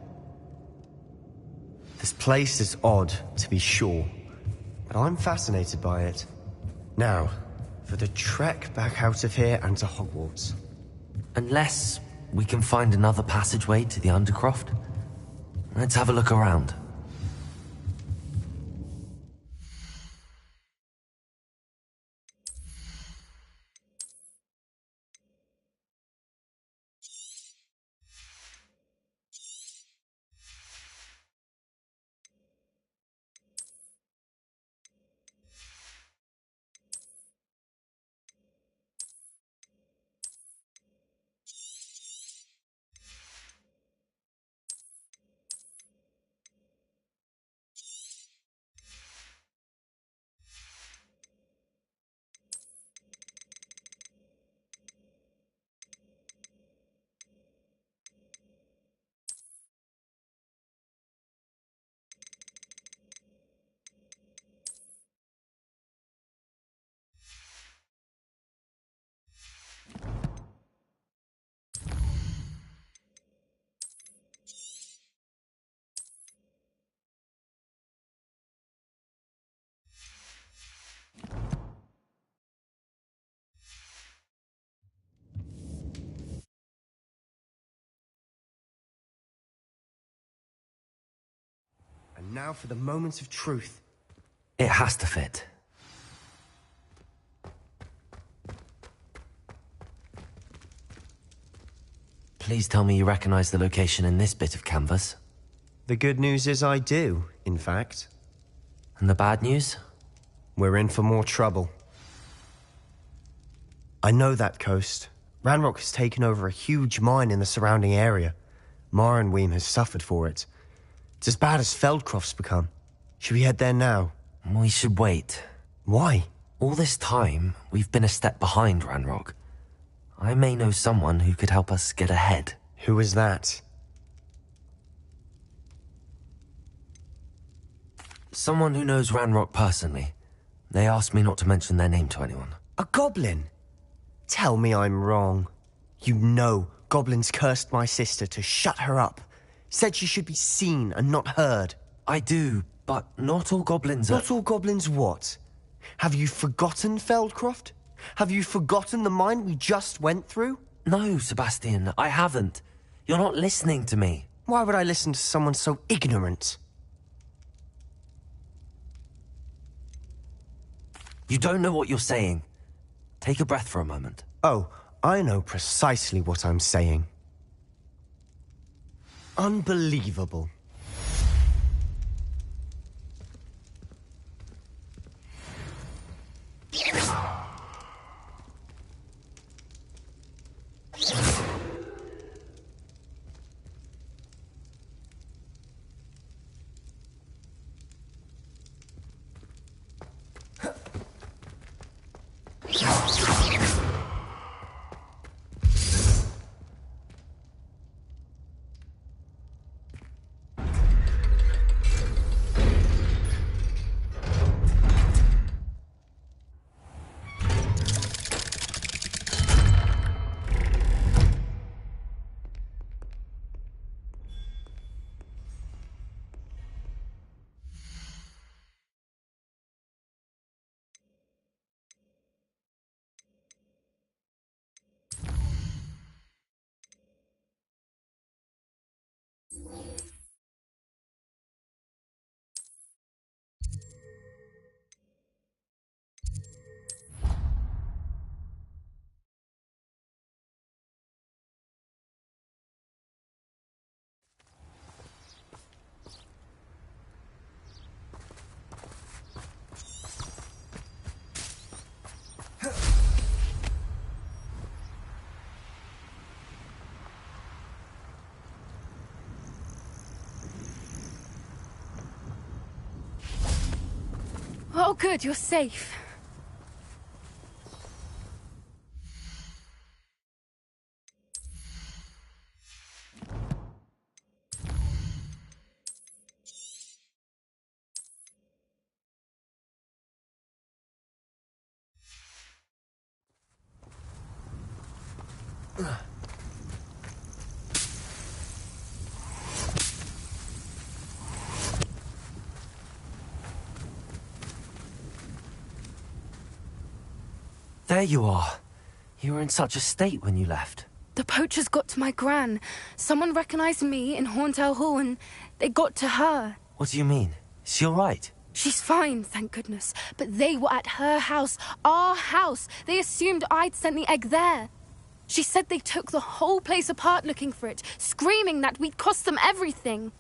This place is odd, to be sure, but I'm fascinated by it. Now, for the trek back out of here and to Hogwarts. Unless we can find another passageway to the Undercroft. Let's have a look around. And now for the moment of truth. It has to fit. Please tell me you recognize the location in this bit of canvas. The good news is I do, in fact. And the bad news? We're in for more trouble. I know that coast. Ranrock has taken over a huge mine in the surrounding area. Marrenweem has suffered for it. It's as bad as Feldcroft's become. Should we head there now? We should wait. Why? All this time, we've been a step behind Ranrock. I may know someone who could help us get ahead. Who is that? Someone who knows Ranrock personally. They asked me not to mention their name to anyone. A goblin? Tell me I'm wrong. You know goblins cursed my sister to shut her up. Said she should be seen and not heard. I do, but not all goblins are... Not all goblins what? Have you forgotten Feldcroft? Have you forgotten the mine we just went through? No, Sebastian, I haven't. You're not listening to me. Why would I listen to someone so ignorant? You don't know what you're saying. Take a breath for a moment. Oh, I know precisely what I'm saying. Unbelievable. Oh, good, you're safe. There you are. You were in such a state when you left. The poachers got to my gran. Someone recognized me in Horntail Hall and they got to her. What do you mean? Is she all right? She's fine, thank goodness. But they were at her house, our house. They assumed I'd sent the egg there. She said they took the whole place apart looking for it, screaming that we'd cost them everything.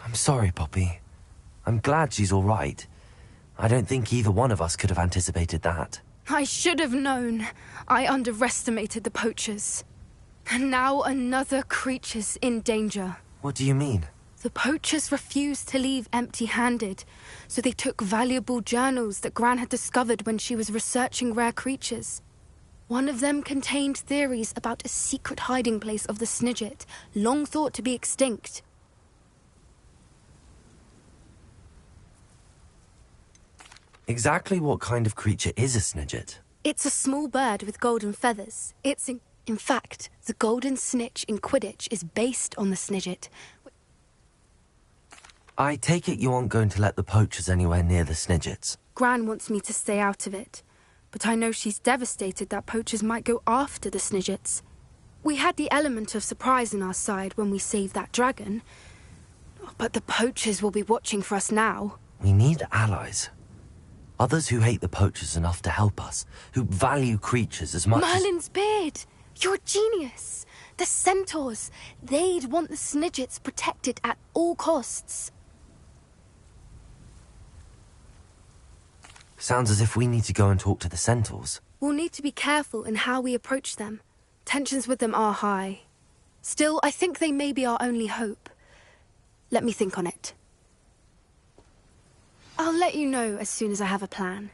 I'm sorry, Poppy. I'm glad she's all right. I don't think either one of us could have anticipated that. I should have known. I underestimated the poachers. And now another creature's in danger. What do you mean? The poachers refused to leave empty-handed, so they took valuable journals that Gran had discovered when she was researching rare creatures. One of them contained theories about a secret hiding place of the Snidget, long thought to be extinct. Exactly what kind of creature is a Snidget? It's a small bird with golden feathers. In fact, the golden snitch in Quidditch is based on the Snidget. I take it you aren't going to let the poachers anywhere near the Snidgets. Gran wants me to stay out of it, but I know she's devastated that poachers might go after the Snidgets. We had the element of surprise on our side when we saved that dragon, but the poachers will be watching for us now. We need allies. Others who hate the poachers enough to help us, who value creatures as much Merlin's beard! You're a genius! The centaurs! They'd want the Snidgets protected at all costs. Sounds as if we need to go and talk to the centaurs. We'll need to be careful in how we approach them. Tensions with them are high. Still, I think they may be our only hope. Let me think on it. I'll let you know as soon as I have a plan.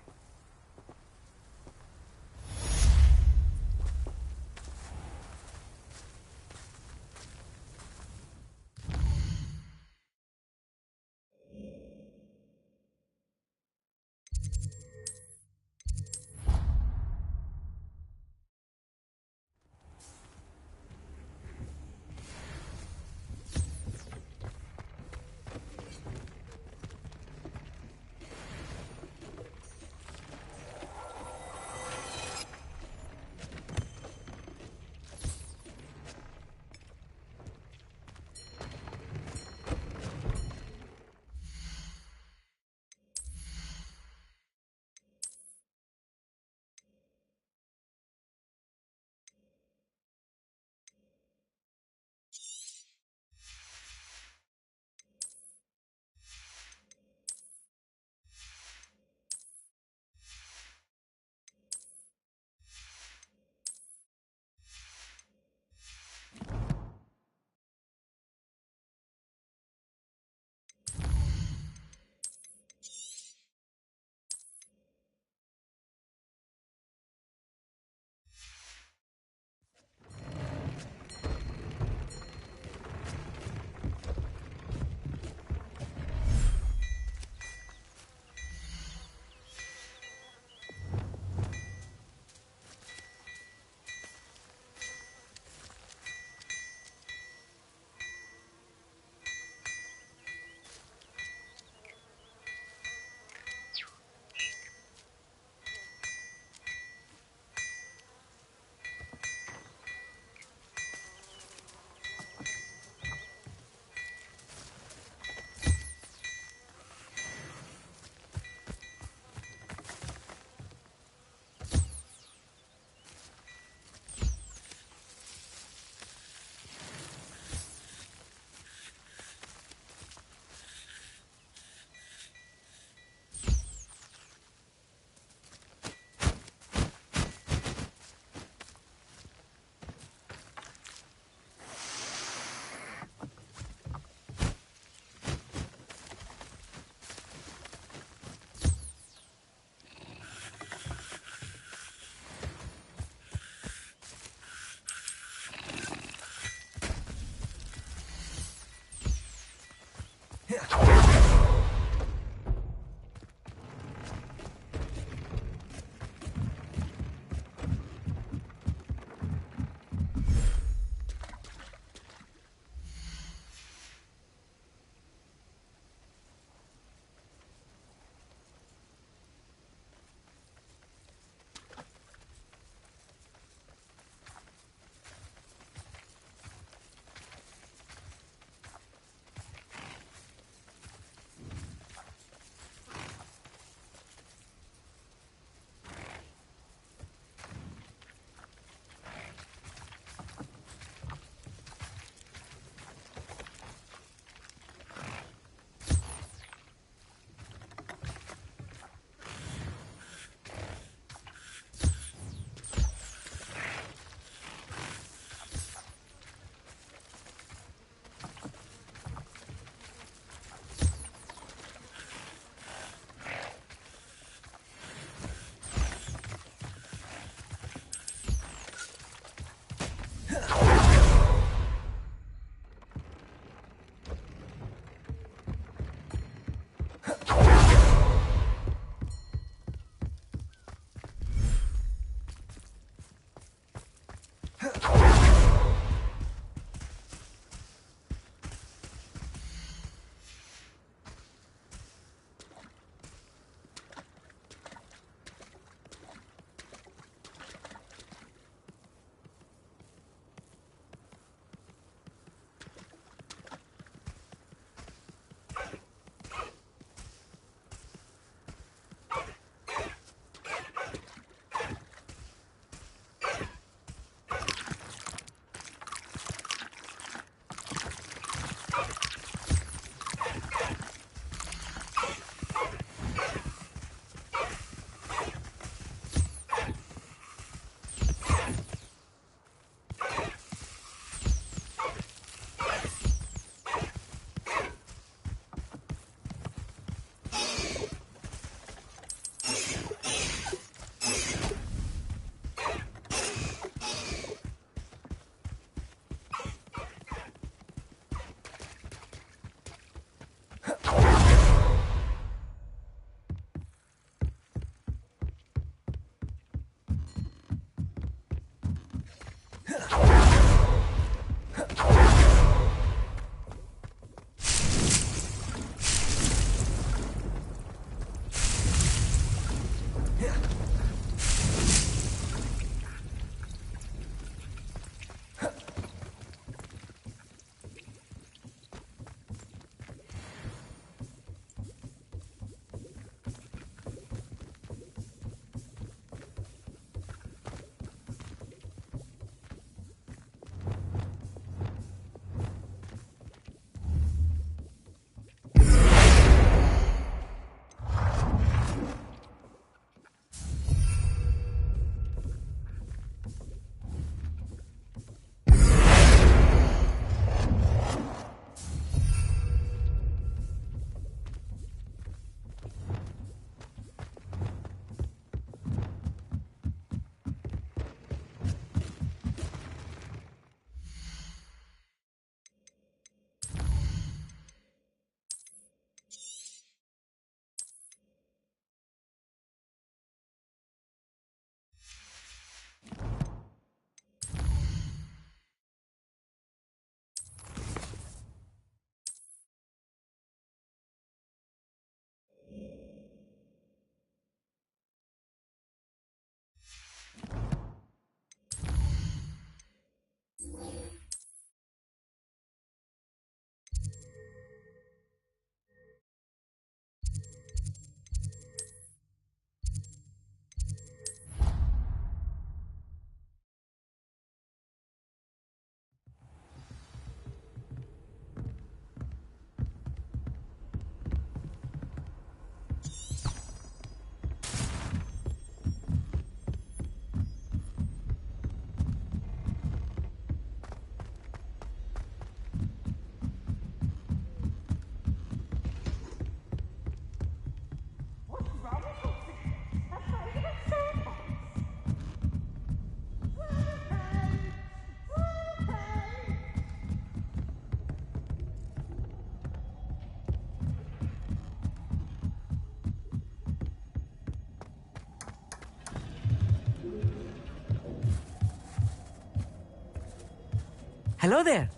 Hello there.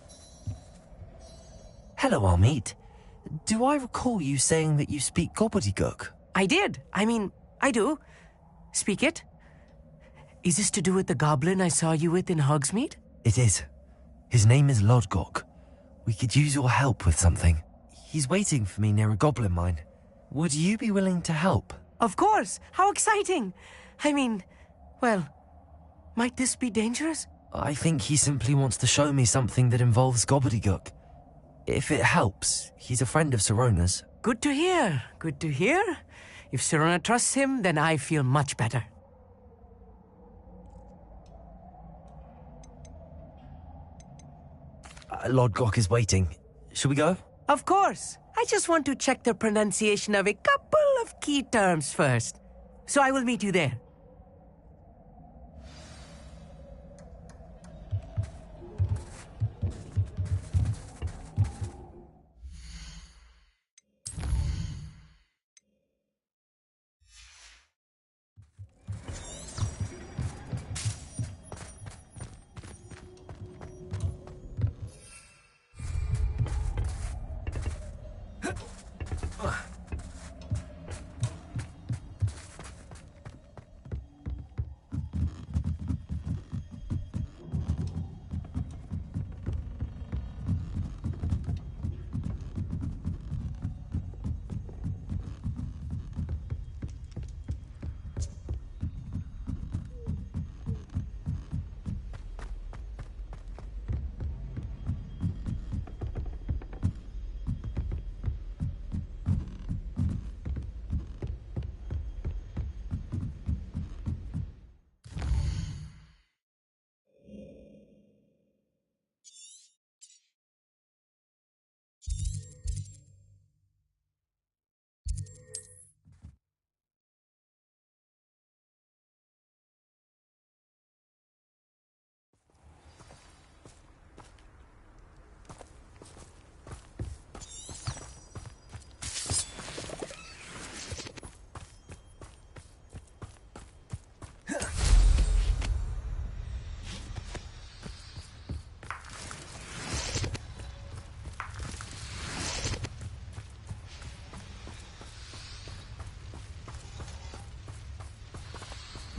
Hello, Armeet. Do I recall you saying that you speak gobbledygook? I did. I do. Speak it. Is this to do with the goblin I saw you with in Hogsmeade? It is. His name is Lodgok. We could use your help with something. He's waiting for me near a goblin mine. Would you be willing to help? Of course. How exciting. Well, might this be dangerous? I think he simply wants to show me something that involves gobbledygook. If it helps, he's a friend of Sirona's. Good to hear. Good to hear. If Sirona trusts him, then I feel much better. Lodgok is waiting. Shall we go? Of course. I just want to check the pronunciation of a couple of key terms first. So I will meet you there.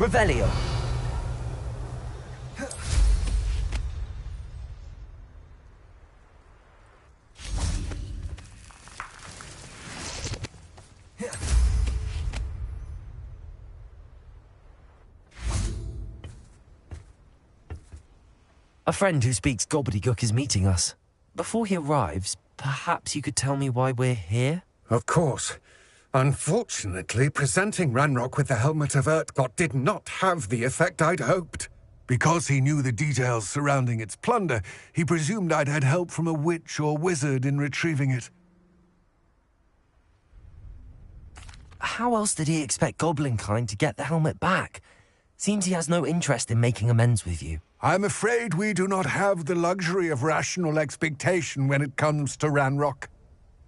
Revelio. A friend who speaks gobbledygook is meeting us. Before he arrives, perhaps you could tell me why we're here? Of course. Unfortunately, presenting Ranrock with the Helmet of Urtkot did not have the effect I'd hoped. Because he knew the details surrounding its plunder, he presumed I'd had help from a witch or wizard in retrieving it. How else did he expect Goblinkind to get the helmet back? Seems he has no interest in making amends with you. I'm afraid we do not have the luxury of rational expectation when it comes to Ranrock.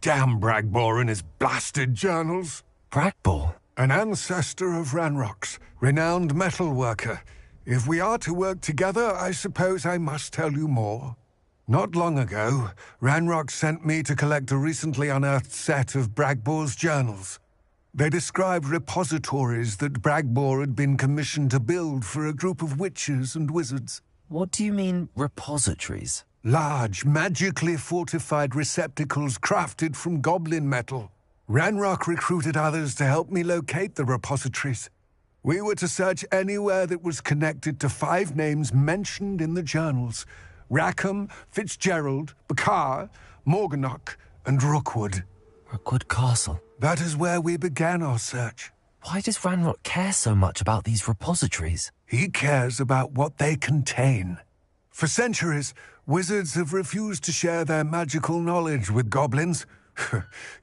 Damn Bragbor and his blasted journals. Bragbor? An ancestor of Ranrock's, renowned metal worker. If we are to work together, I suppose I must tell you more. Not long ago, Ranrock sent me to collect a recently unearthed set of Bragbor's journals. They described repositories that Bragbor had been commissioned to build for a group of witches and wizards. What do you mean, repositories? Large, magically fortified receptacles crafted from goblin metal. Ranrock recruited others to help me locate the repositories. We were to search anywhere that was connected to 5 names mentioned in the journals: Rackham, Fitzgerald, Bakar, Morganach, and Rookwood. Rookwood Castle. That is where we began our search. Why does Ranrock care so much about these repositories? He cares about what they contain. For centuries, wizards have refused to share their magical knowledge with goblins.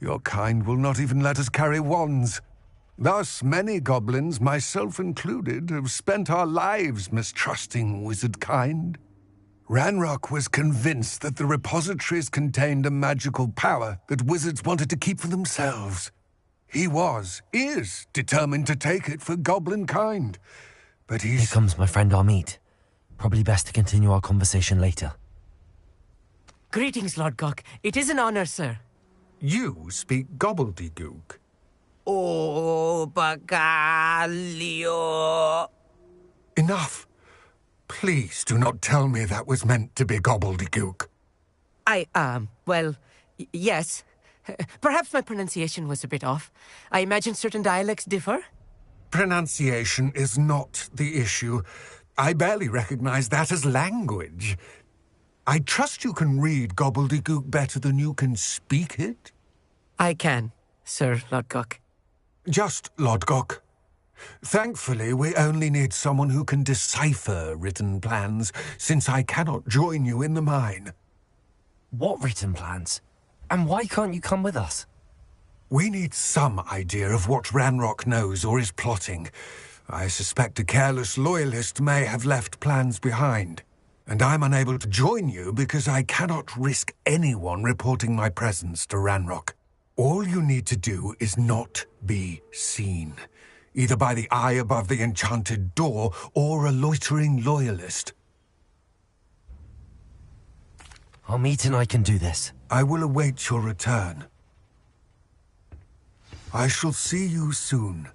Your kind will not even let us carry wands. Thus, many goblins, myself included, have spent our lives mistrusting wizard kind. Ranrock was convinced that the repositories contained a magical power that wizards wanted to keep for themselves. He is determined to take it for goblin kind. But Here comes my friend Amit. Probably best to continue our conversation later. Greetings, Lord Gok. It is an honor, sir. You speak gobbledygook. Oh, Bagalio. Enough. Please do not tell me that was meant to be gobbledygook. Yes. Perhaps my pronunciation was a bit off. I imagine certain dialects differ? Pronunciation is not the issue. I barely recognize that as language. I trust you can read gobbledygook better than you can speak it? I can, Sir Lodgok. Just Lodgok. Thankfully, we only need someone who can decipher written plans, since I cannot join you in the mine. What written plans? And why can't you come with us? We need some idea of what Ranrock knows or is plotting. I suspect a careless loyalist may have left plans behind. And I'm unable to join you because I cannot risk anyone reporting my presence to Ranrock. All you need to do is not be seen, either by the eye above the enchanted door or a loitering loyalist. Amit and I can do this. I will await your return. I shall see you soon.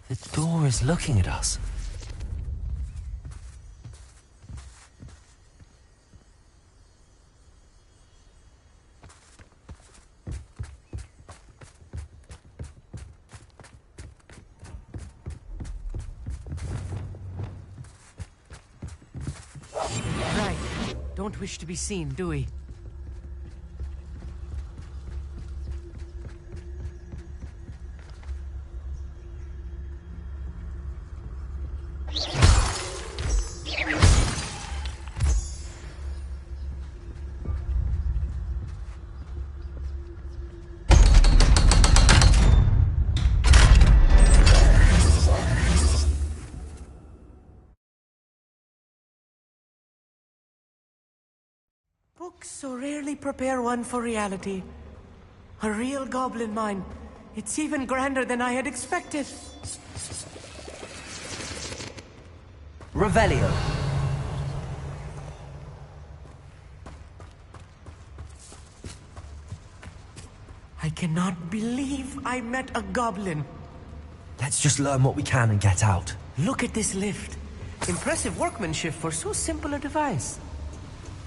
The door is looking at us. Right. Don't wish to be seen, do we? Books so rarely prepare one for reality. A real goblin mind. It's even grander than I had expected. Revelio. I cannot believe I met a goblin. Let's just learn what we can and get out. Look at this lift. Impressive workmanship for so simple a device.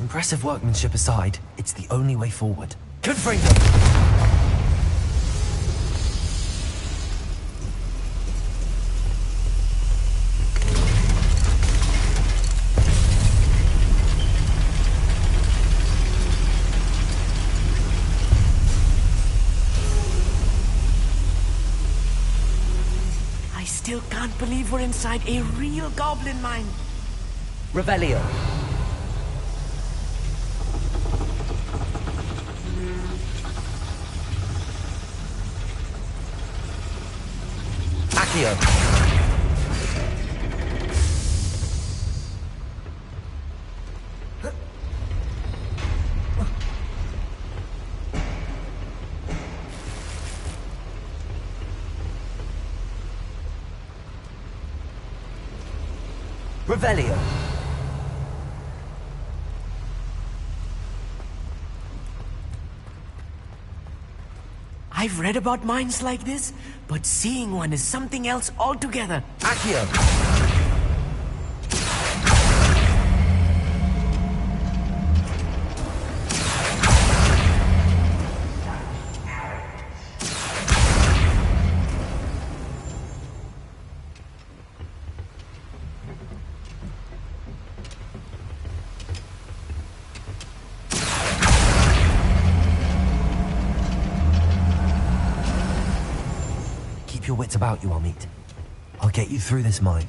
Impressive workmanship aside, it's the only way forward. Confringo! I still can't believe we're inside a real goblin mine. Revelio. Accio. Revelio. I've read about mines like this, but seeing one is something else altogether. Accio. Keep your wits about you, Amit. I'll get you through this mine.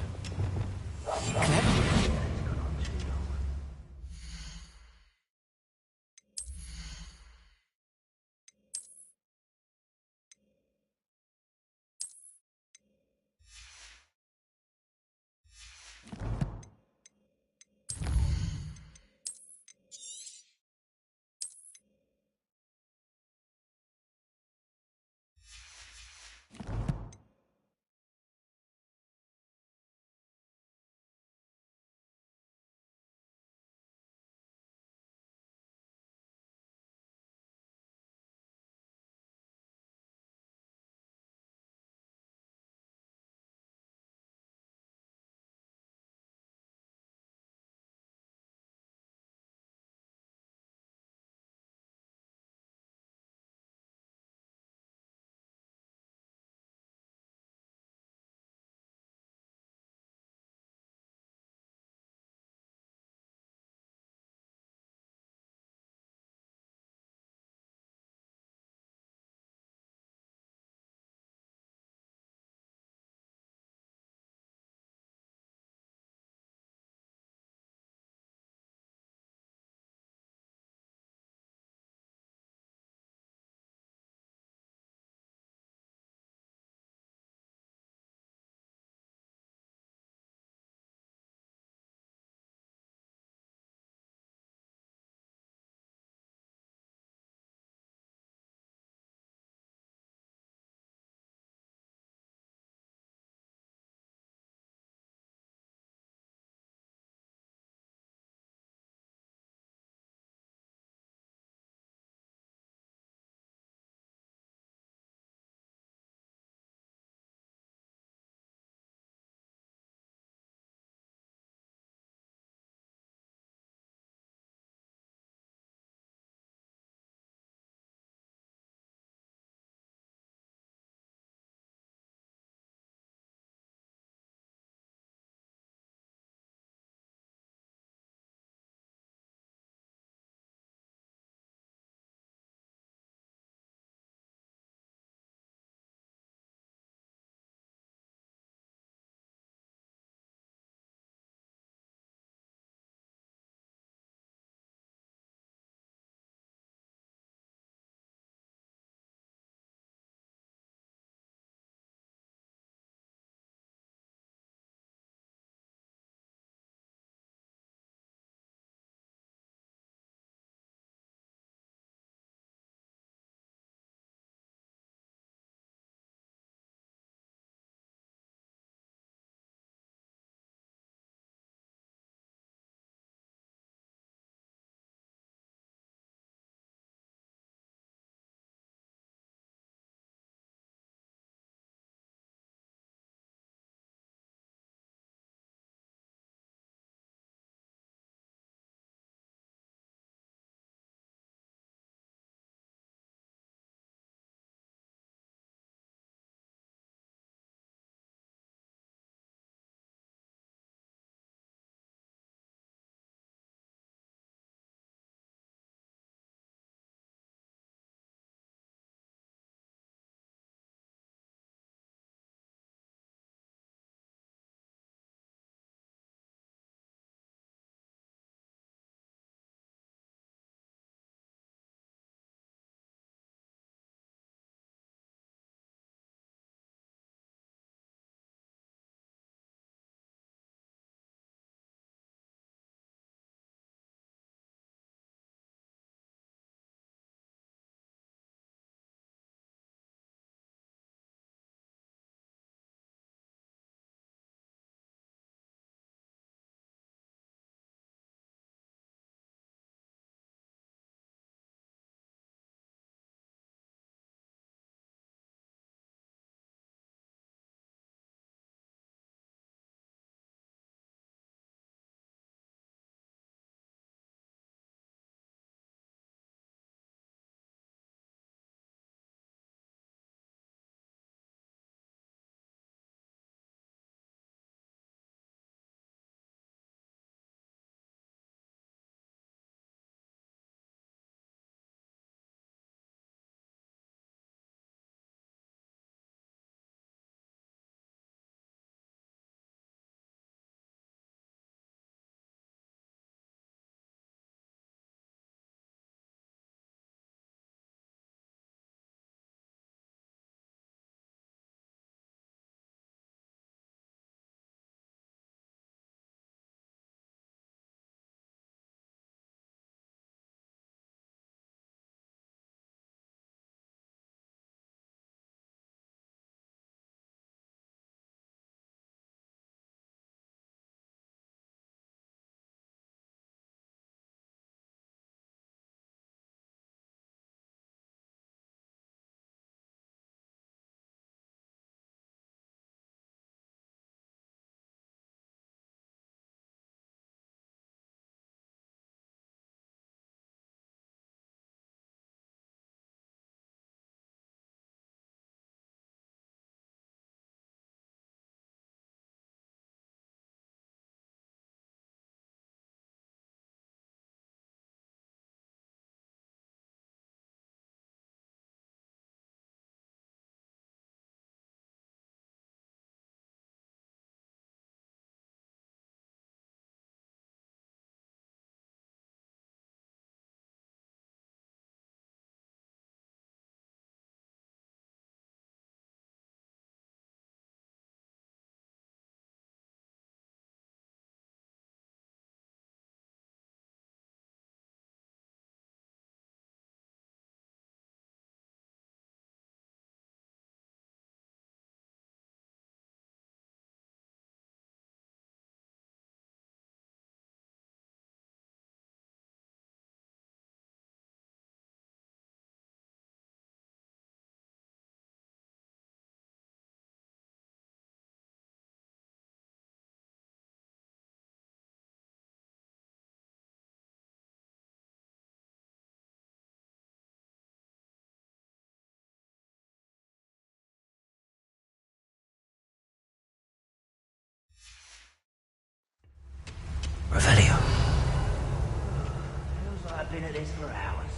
been at this for hours.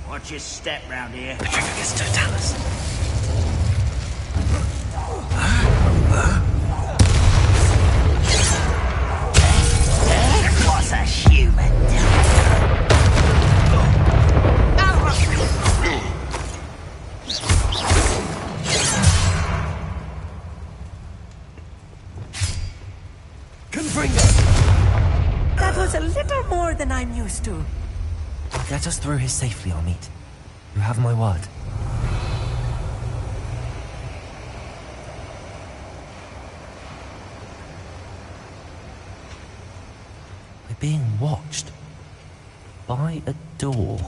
Watch your step round here. The trigger gets Totalis. What's a human? That was a little more than I'm used to. Get us through here safely, Amit. You have my word. We're being watched by a door.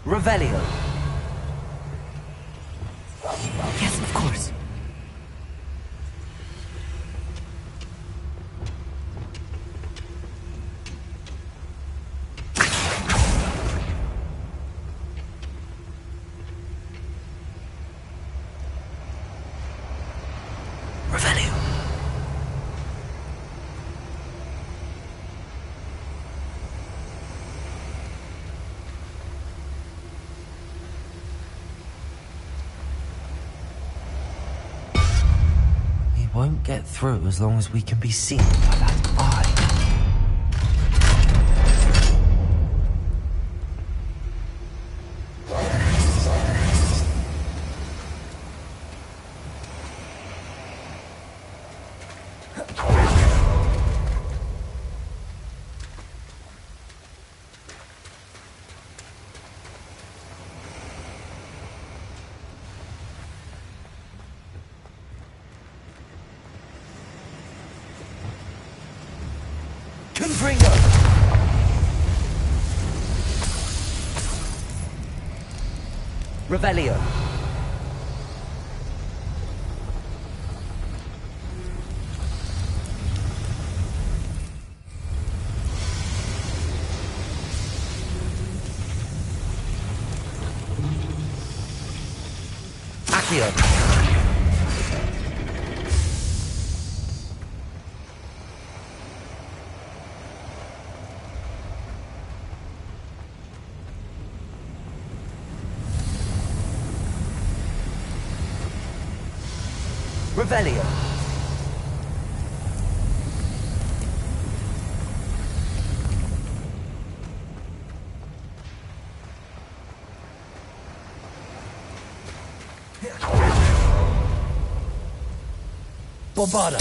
Revelio. Yes, of course. Won't get through as long as we can be seen by that eye. Revelio. Accio. Revelio. Bombarda.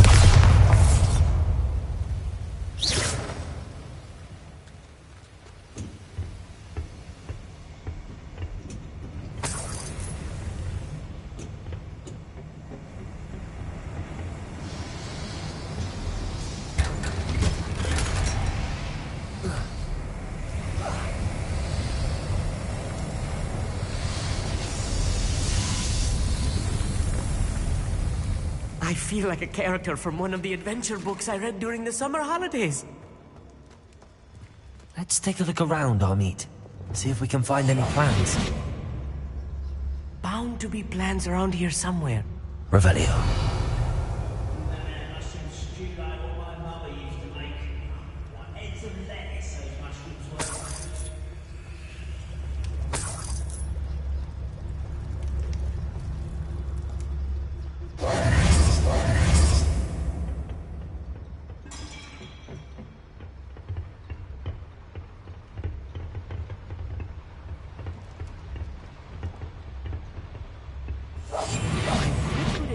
I feel like a character from one of the adventure books I read during the summer holidays. Let's take a look around, Amit. See if we can find any plans. Bound to be plans around here somewhere. Revelio.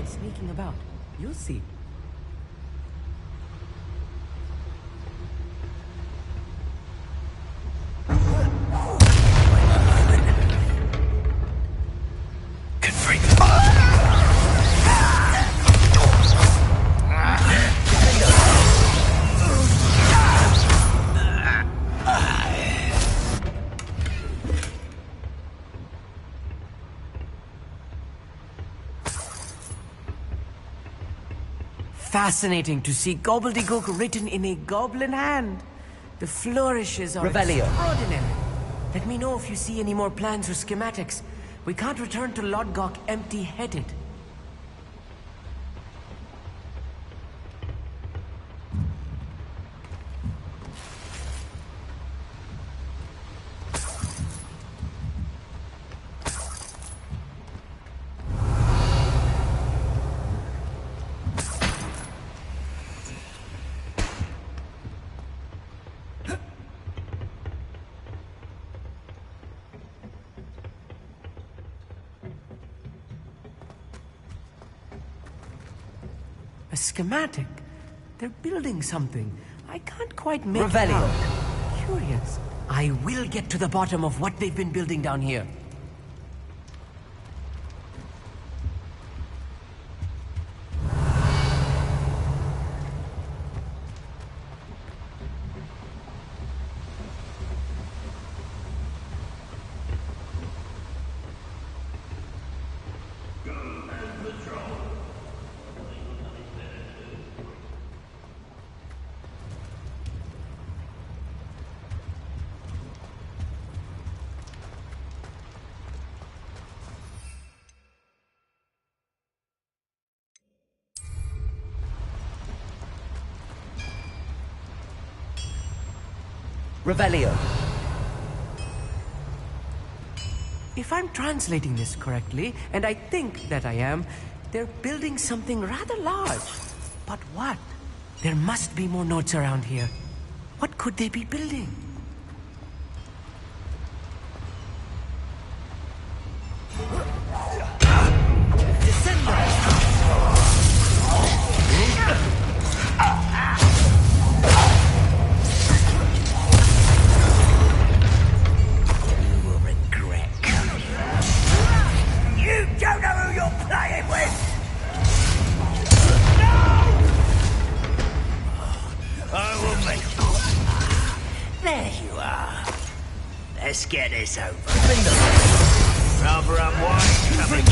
Sneaking about. You'll see. Fascinating to see gobbledygook written in a goblin hand. The flourishes are Revelio. extraordinary. Let me know if you see any more plans or schematics. We can't return to Lodgok empty-headed. A schematic? They're building something. I can't quite make it Revelio. out. Curious. I will get to the bottom of what they've been building down here. Revelio. If I'm translating this correctly, and I think that I am, they're building something rather large. But what? There must be more notes around here. What could they be building? There you are. Let's get this over. Rather unwise coming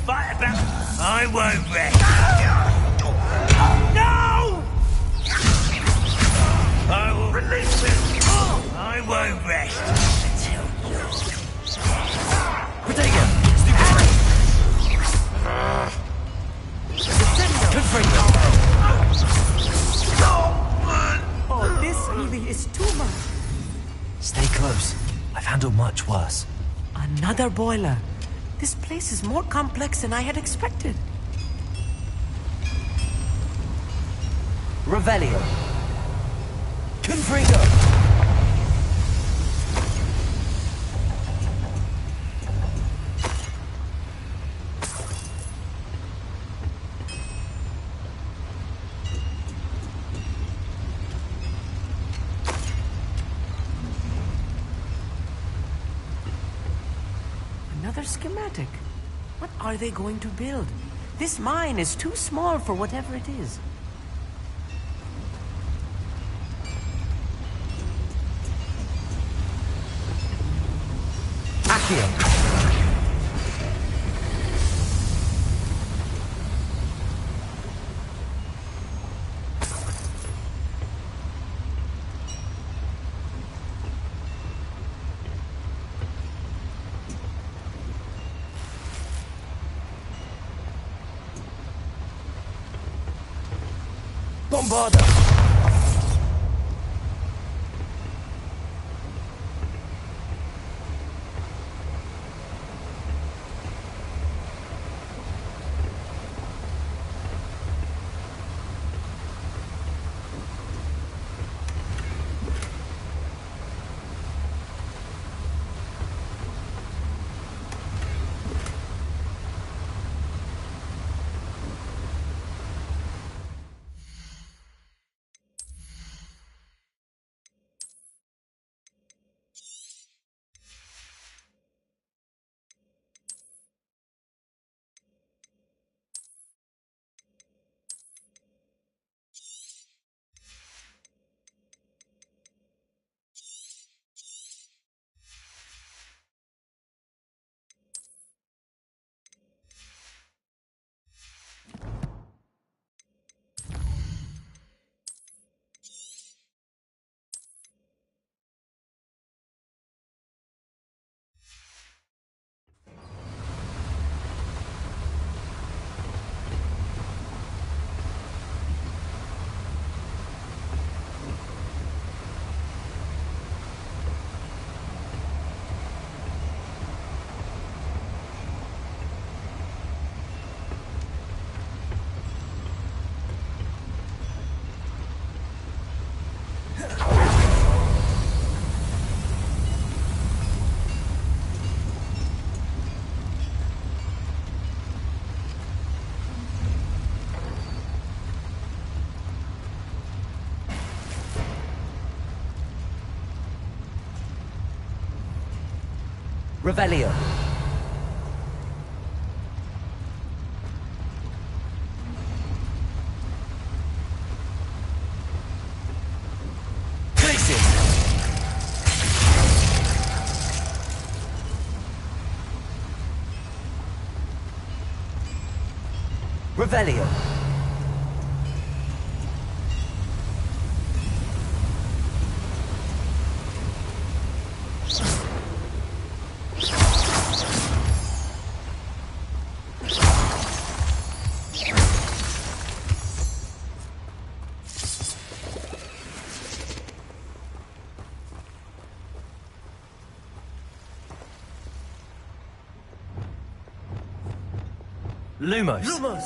Fight about. I won't rest. No! I will release him. I won't rest until you. Protego. Oh, this really is too much. Stay close. I've handled much worse. Another boiler. This place is more complex than I had expected. Revelio. Confringo. Another schematic. What are they going to build? This mine is too small for whatever it is. Accio. Bombarda. Revelio. Revelio. Lumos. Lumos!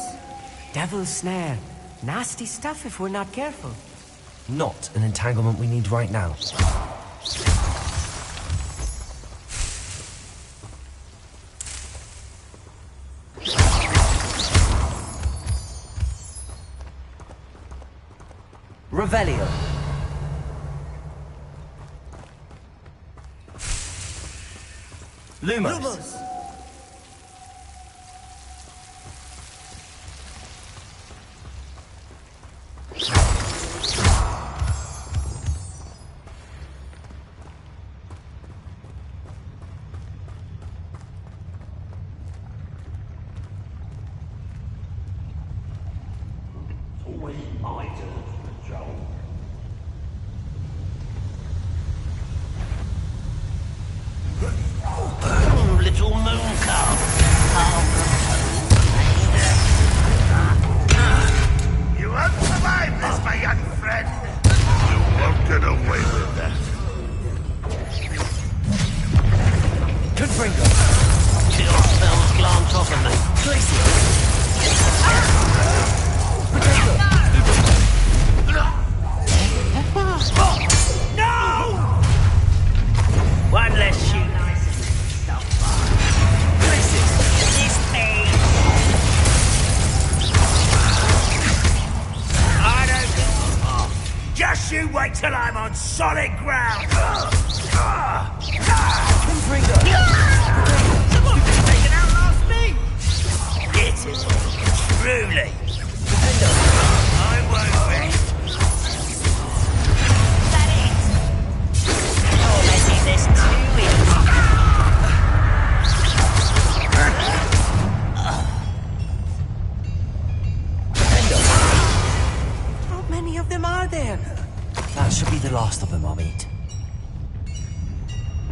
Devil's snare. Nasty stuff if we're not careful. Not an entanglement we need right now. Revelio. Lumos. Lumos! Little moon calf. You won't survive this, my young friend. You won't get away with that. Confringo. Chill spells glance off of me. No! One less shoot. Just you wait till I'm on solid ground! Confringo. Someone taken out last me! Get it? Truly! I won't rest. Is that it? You're making this too easy. How many of them are there? That should be the last of them I'll meet.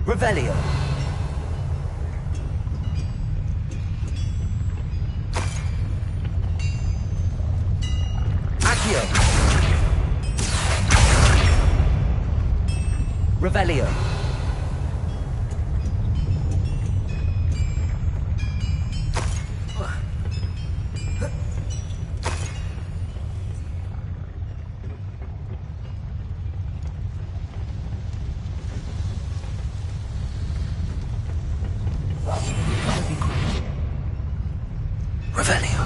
Revelio. Accio. Revelio. Revelio.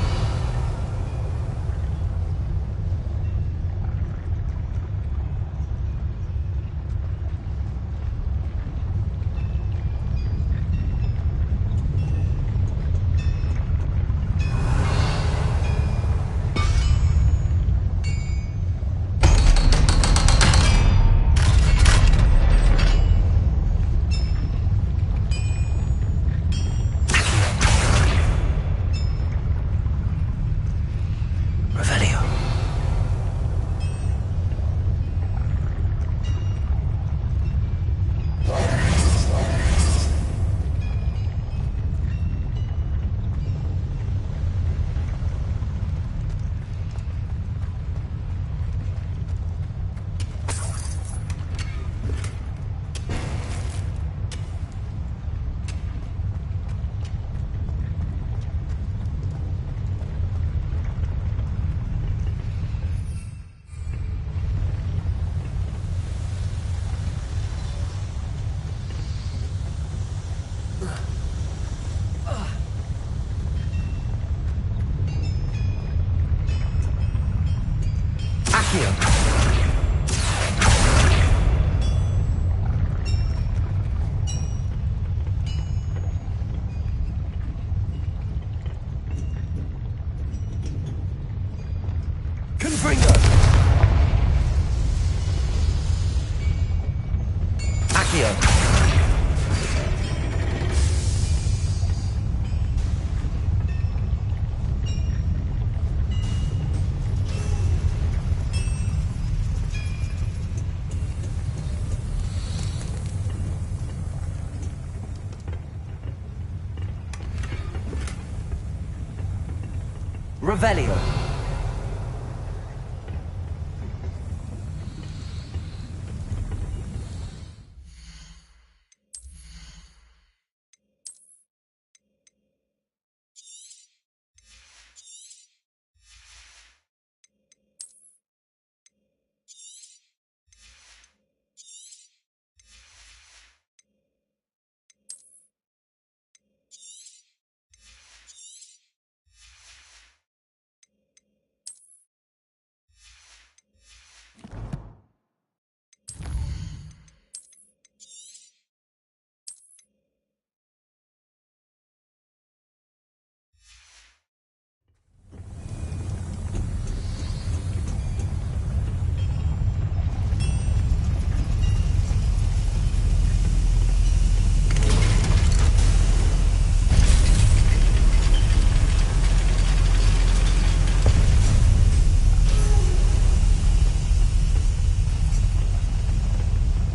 Revelio.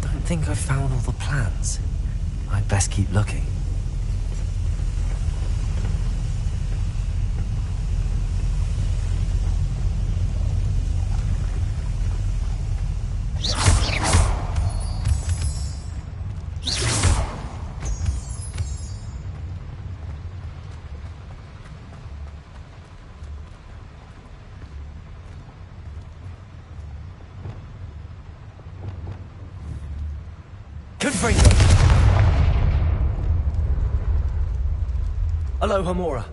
I think I've found all the plans. I'd best keep looking. Confringo! Aloha Mora.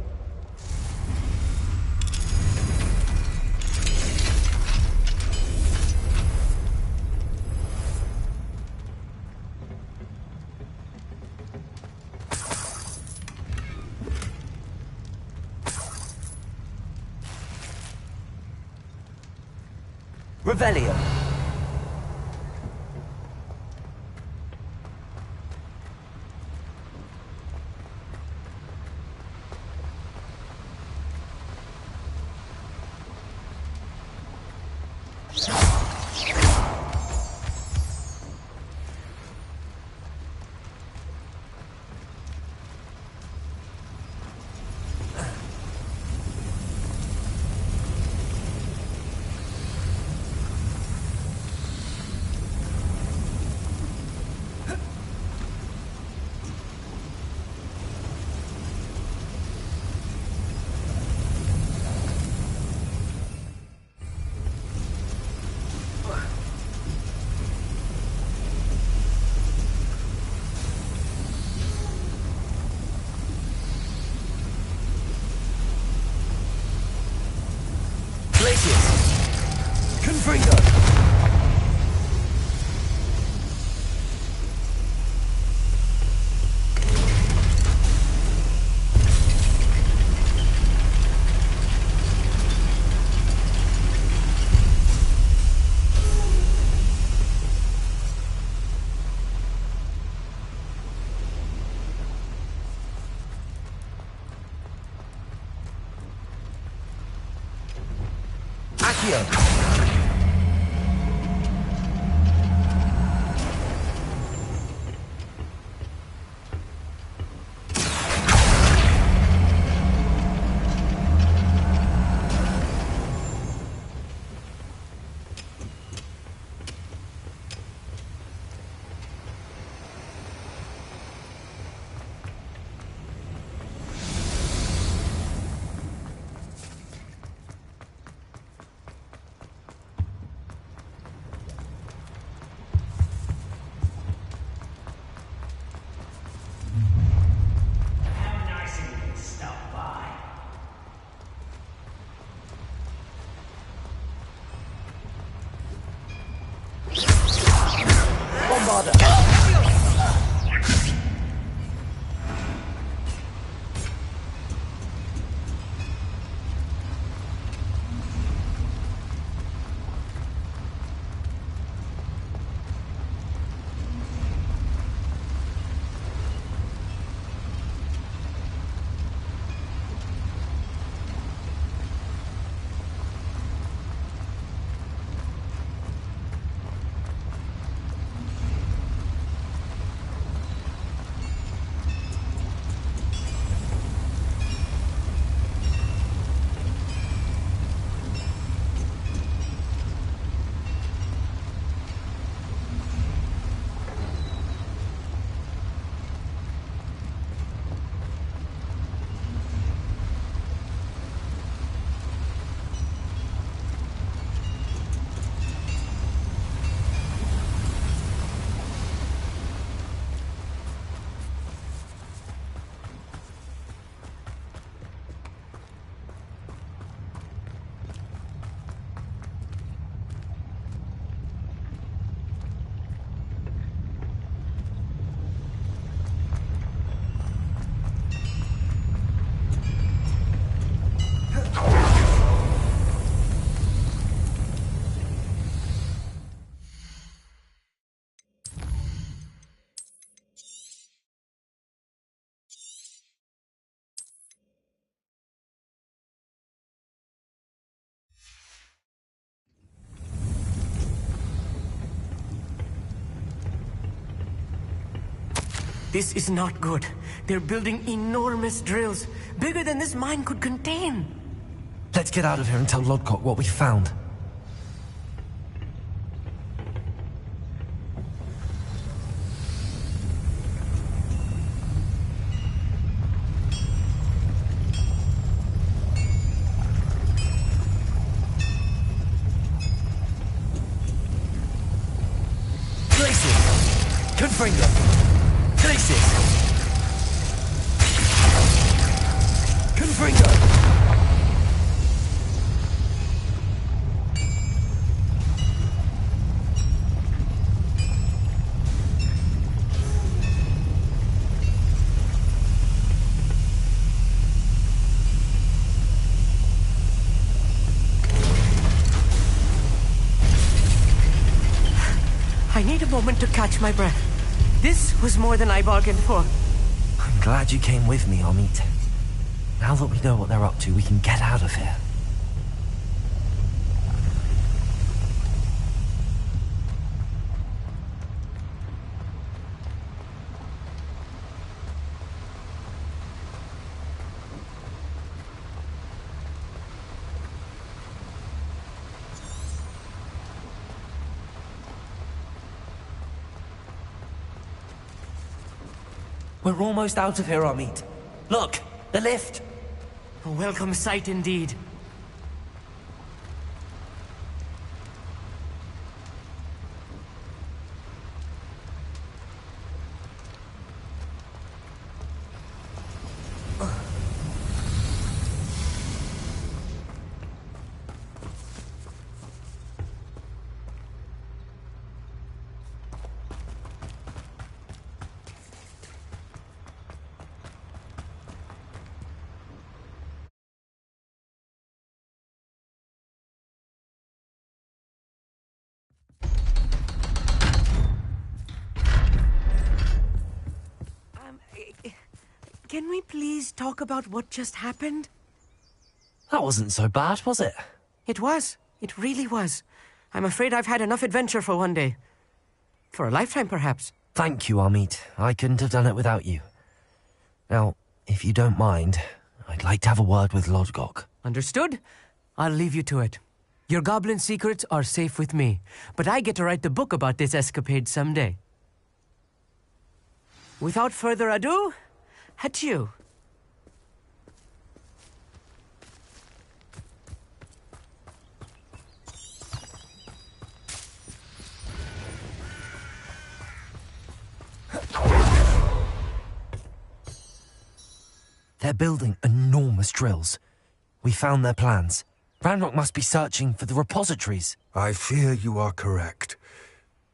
Revelio. Confringo! Accio! This is not good. They're building enormous drills, bigger than this mine could contain. Let's get out of here and tell Lodgok what we found. Confringo! Glacis! Confringo! I need a moment to catch my breath. This was more than I bargained for. I'm glad you came with me, Amit. Now that we know what they're up to, we can get out of here. We're almost out of here, Amit. Look, the lift. A welcome sight indeed. Can we please talk about what just happened? That wasn't so bad, was it? It was. It really was. I'm afraid I've had enough adventure for one day. For a lifetime, perhaps. Thank you, Amit. I couldn't have done it without you. Now, if you don't mind, I'd like to have a word with Lodgok. Understood? I'll leave you to it. Your goblin secrets are safe with me, but I get to write the book about this escapade someday. Without further ado, adieu. They're building enormous drills. We found their plans. Ranrock must be searching for the repositories. I fear you are correct.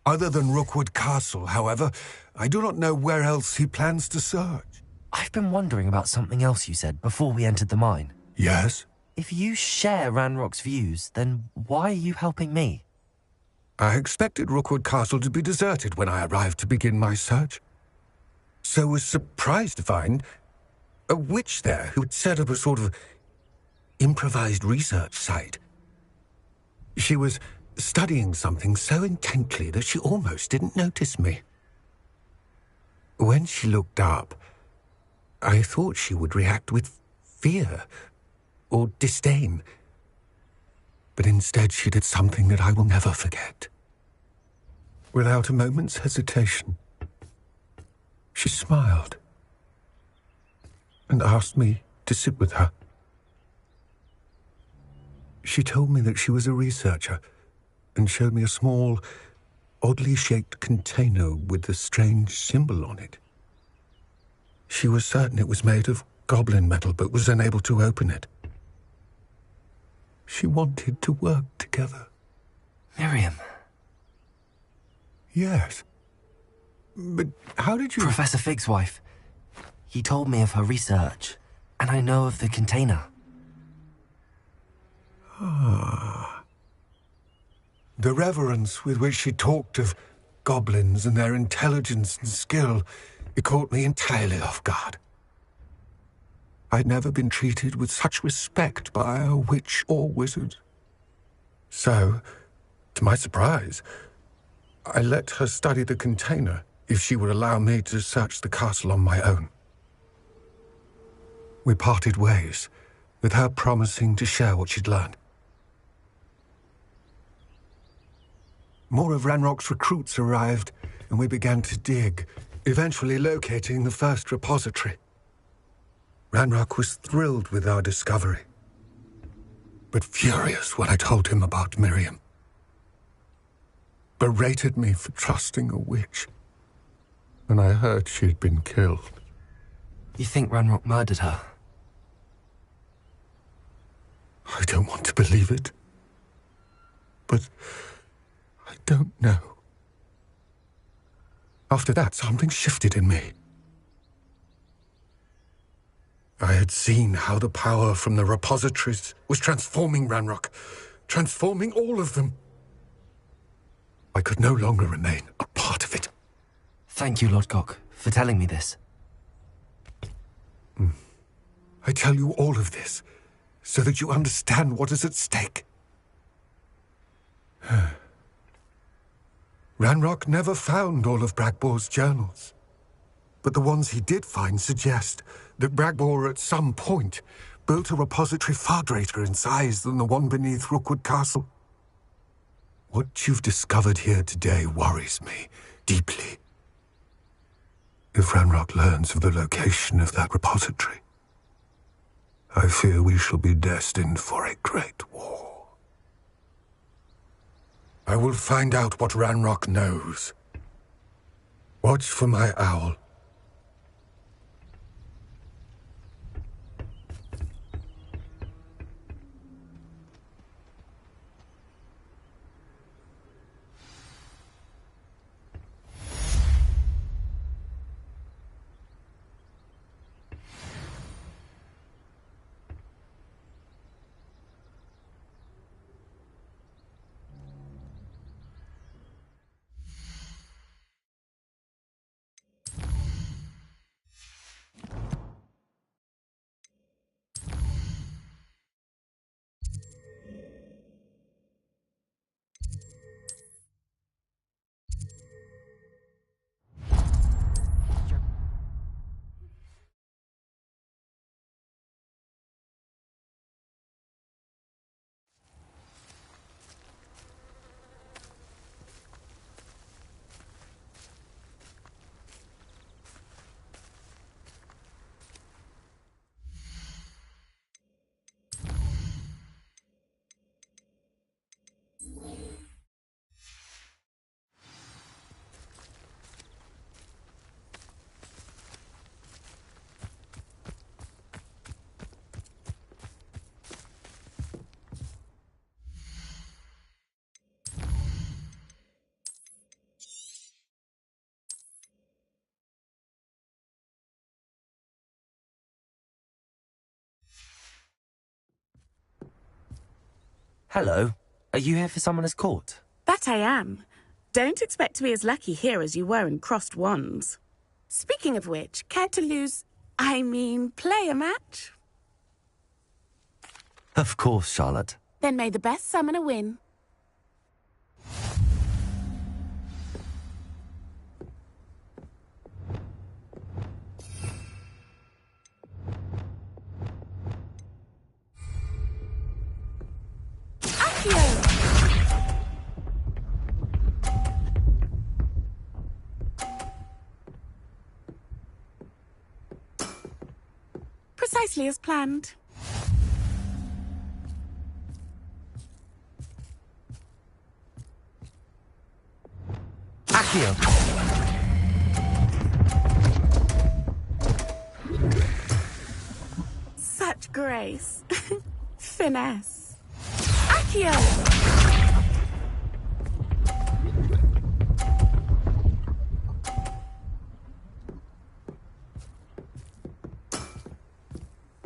Other than Rookwood Castle, however, I do not know where else he plans to search. I've been wondering about something else you said before we entered the mine. Yes? If you share Ranrock's views, then why are you helping me? I expected Rookwood Castle to be deserted when I arrived to begin my search. So was surprised to find a witch there who had set up a sort of improvised research site. She was studying something so intently that she almost didn't notice me. When she looked up, I thought she would react with fear or disdain. But instead she did something that I will never forget. Without a moment's hesitation, she smiled and asked me to sit with her. She told me that she was a researcher and showed me a small, oddly shaped container with a strange symbol on it. She was certain it was made of goblin metal, but was unable to open it. She wanted to work together. Miriam. Yes. But how did you... Professor Fig's wife. He told me of her research, and I know of the container. Ah. The reverence with which she talked of goblins and their intelligence and skill, it caught me entirely off guard. I'd never been treated with such respect by a witch or wizard. So, to my surprise, I let her study the container if she would allow me to search the castle on my own. We parted ways, with her promising to share what she'd learned. More of Ranrock's recruits arrived, and we began to dig, eventually locating the first repository. Ranrock was thrilled with our discovery, but furious when I told him about Miriam. Berated me for trusting a witch, and I heard she'd been killed. You think Ranrock murdered her? I don't want to believe it, but I don't know. After that, something shifted in me. I had seen how the power from the repositories was transforming Ranrock, transforming all of them. I could no longer remain a part of it. Thank you, Lord Gok, for telling me this. I tell you all of this so that you understand what is at stake. Ranrock never found all of Bragbor's journals, but the ones he did find suggest that Bragbor at some point built a repository far greater in size than the one beneath Rookwood Castle. What you've discovered here today worries me deeply. If Ranrock learns of the location of that repository, I fear we shall be destined for a great war. I will find out what Ranrock knows. Watch for my owl. Hello. Are you here for Summoner's Court? That I am. Don't expect to be as lucky here as you were in Crossed Wands. Speaking of which, care to play a match? Of course, Charlotte. Then may the best summoner win. Precisely as planned. Accio. Such grace. Finesse. Accio!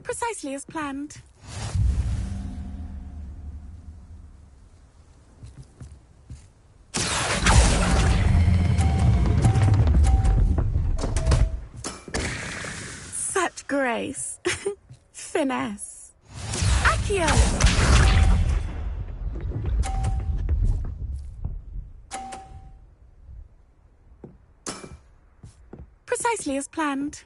Precisely as planned. Such grace. Finesse. Accio! Precisely as planned.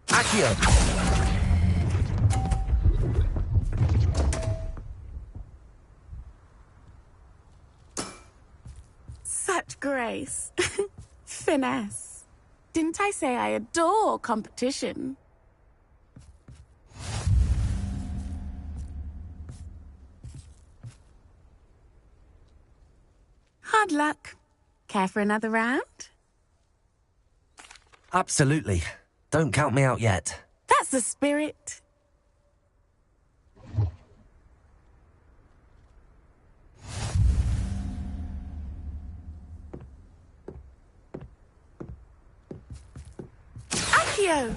Accio! Such grace. Finesse. Didn't I say I adore competition? Hard luck. Care for another round? Absolutely. Don't count me out yet. That's the spirit. Accio!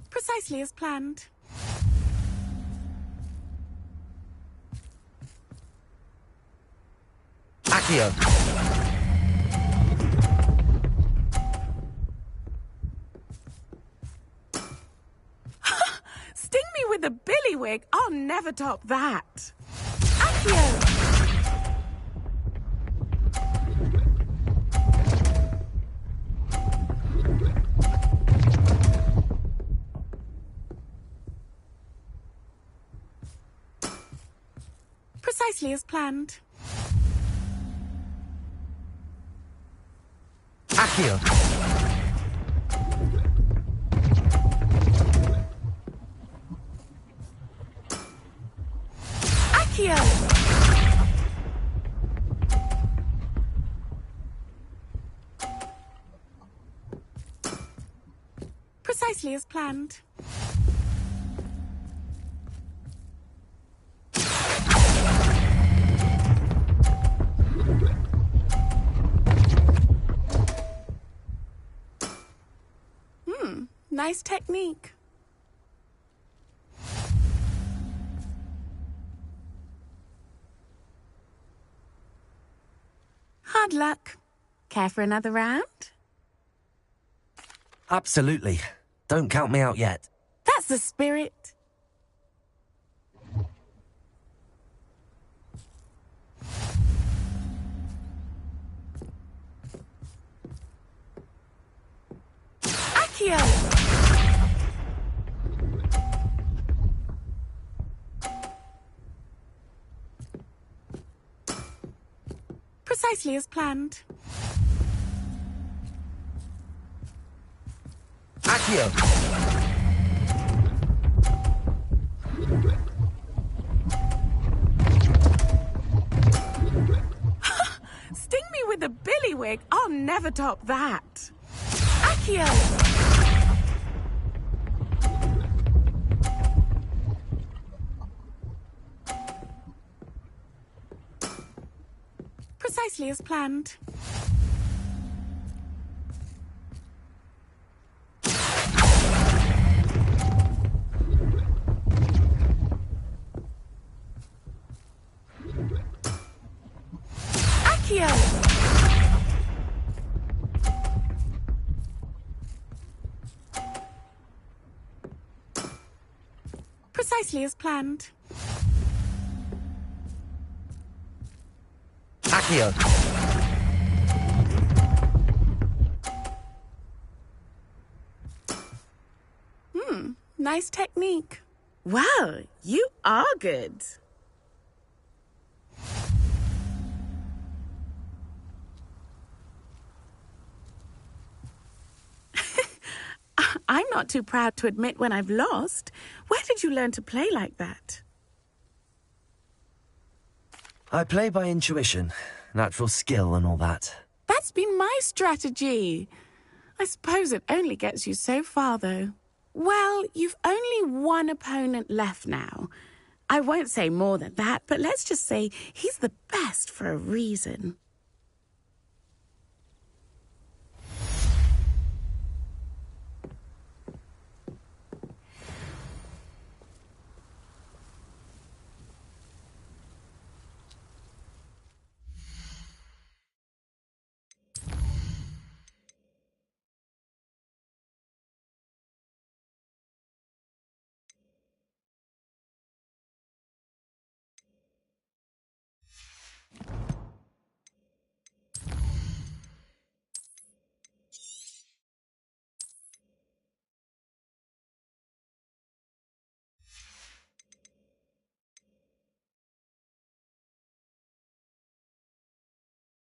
Precisely as planned. Accio! Sting me with a billywig. I'll never top that. Accio! Precisely as planned. Accio! Accio! Precisely as planned. Nice technique. Hard luck. Care for another round? Absolutely. Don't count me out yet. That's the spirit. Accio! Precisely as planned. Accio! Sting me with a billywig. I'll never top that. Accio! Precisely as planned. Accio! Precisely as planned. Accio! Nice technique. Wow, you are good. I'm not too proud to admit when I've lost. Where did you learn to play like that? I play by intuition, natural skill and all that. That's been my strategy. I suppose it only gets you so far, though. Well, you've only one opponent left now. I won't say more than that, but let's just say he's the best for a reason.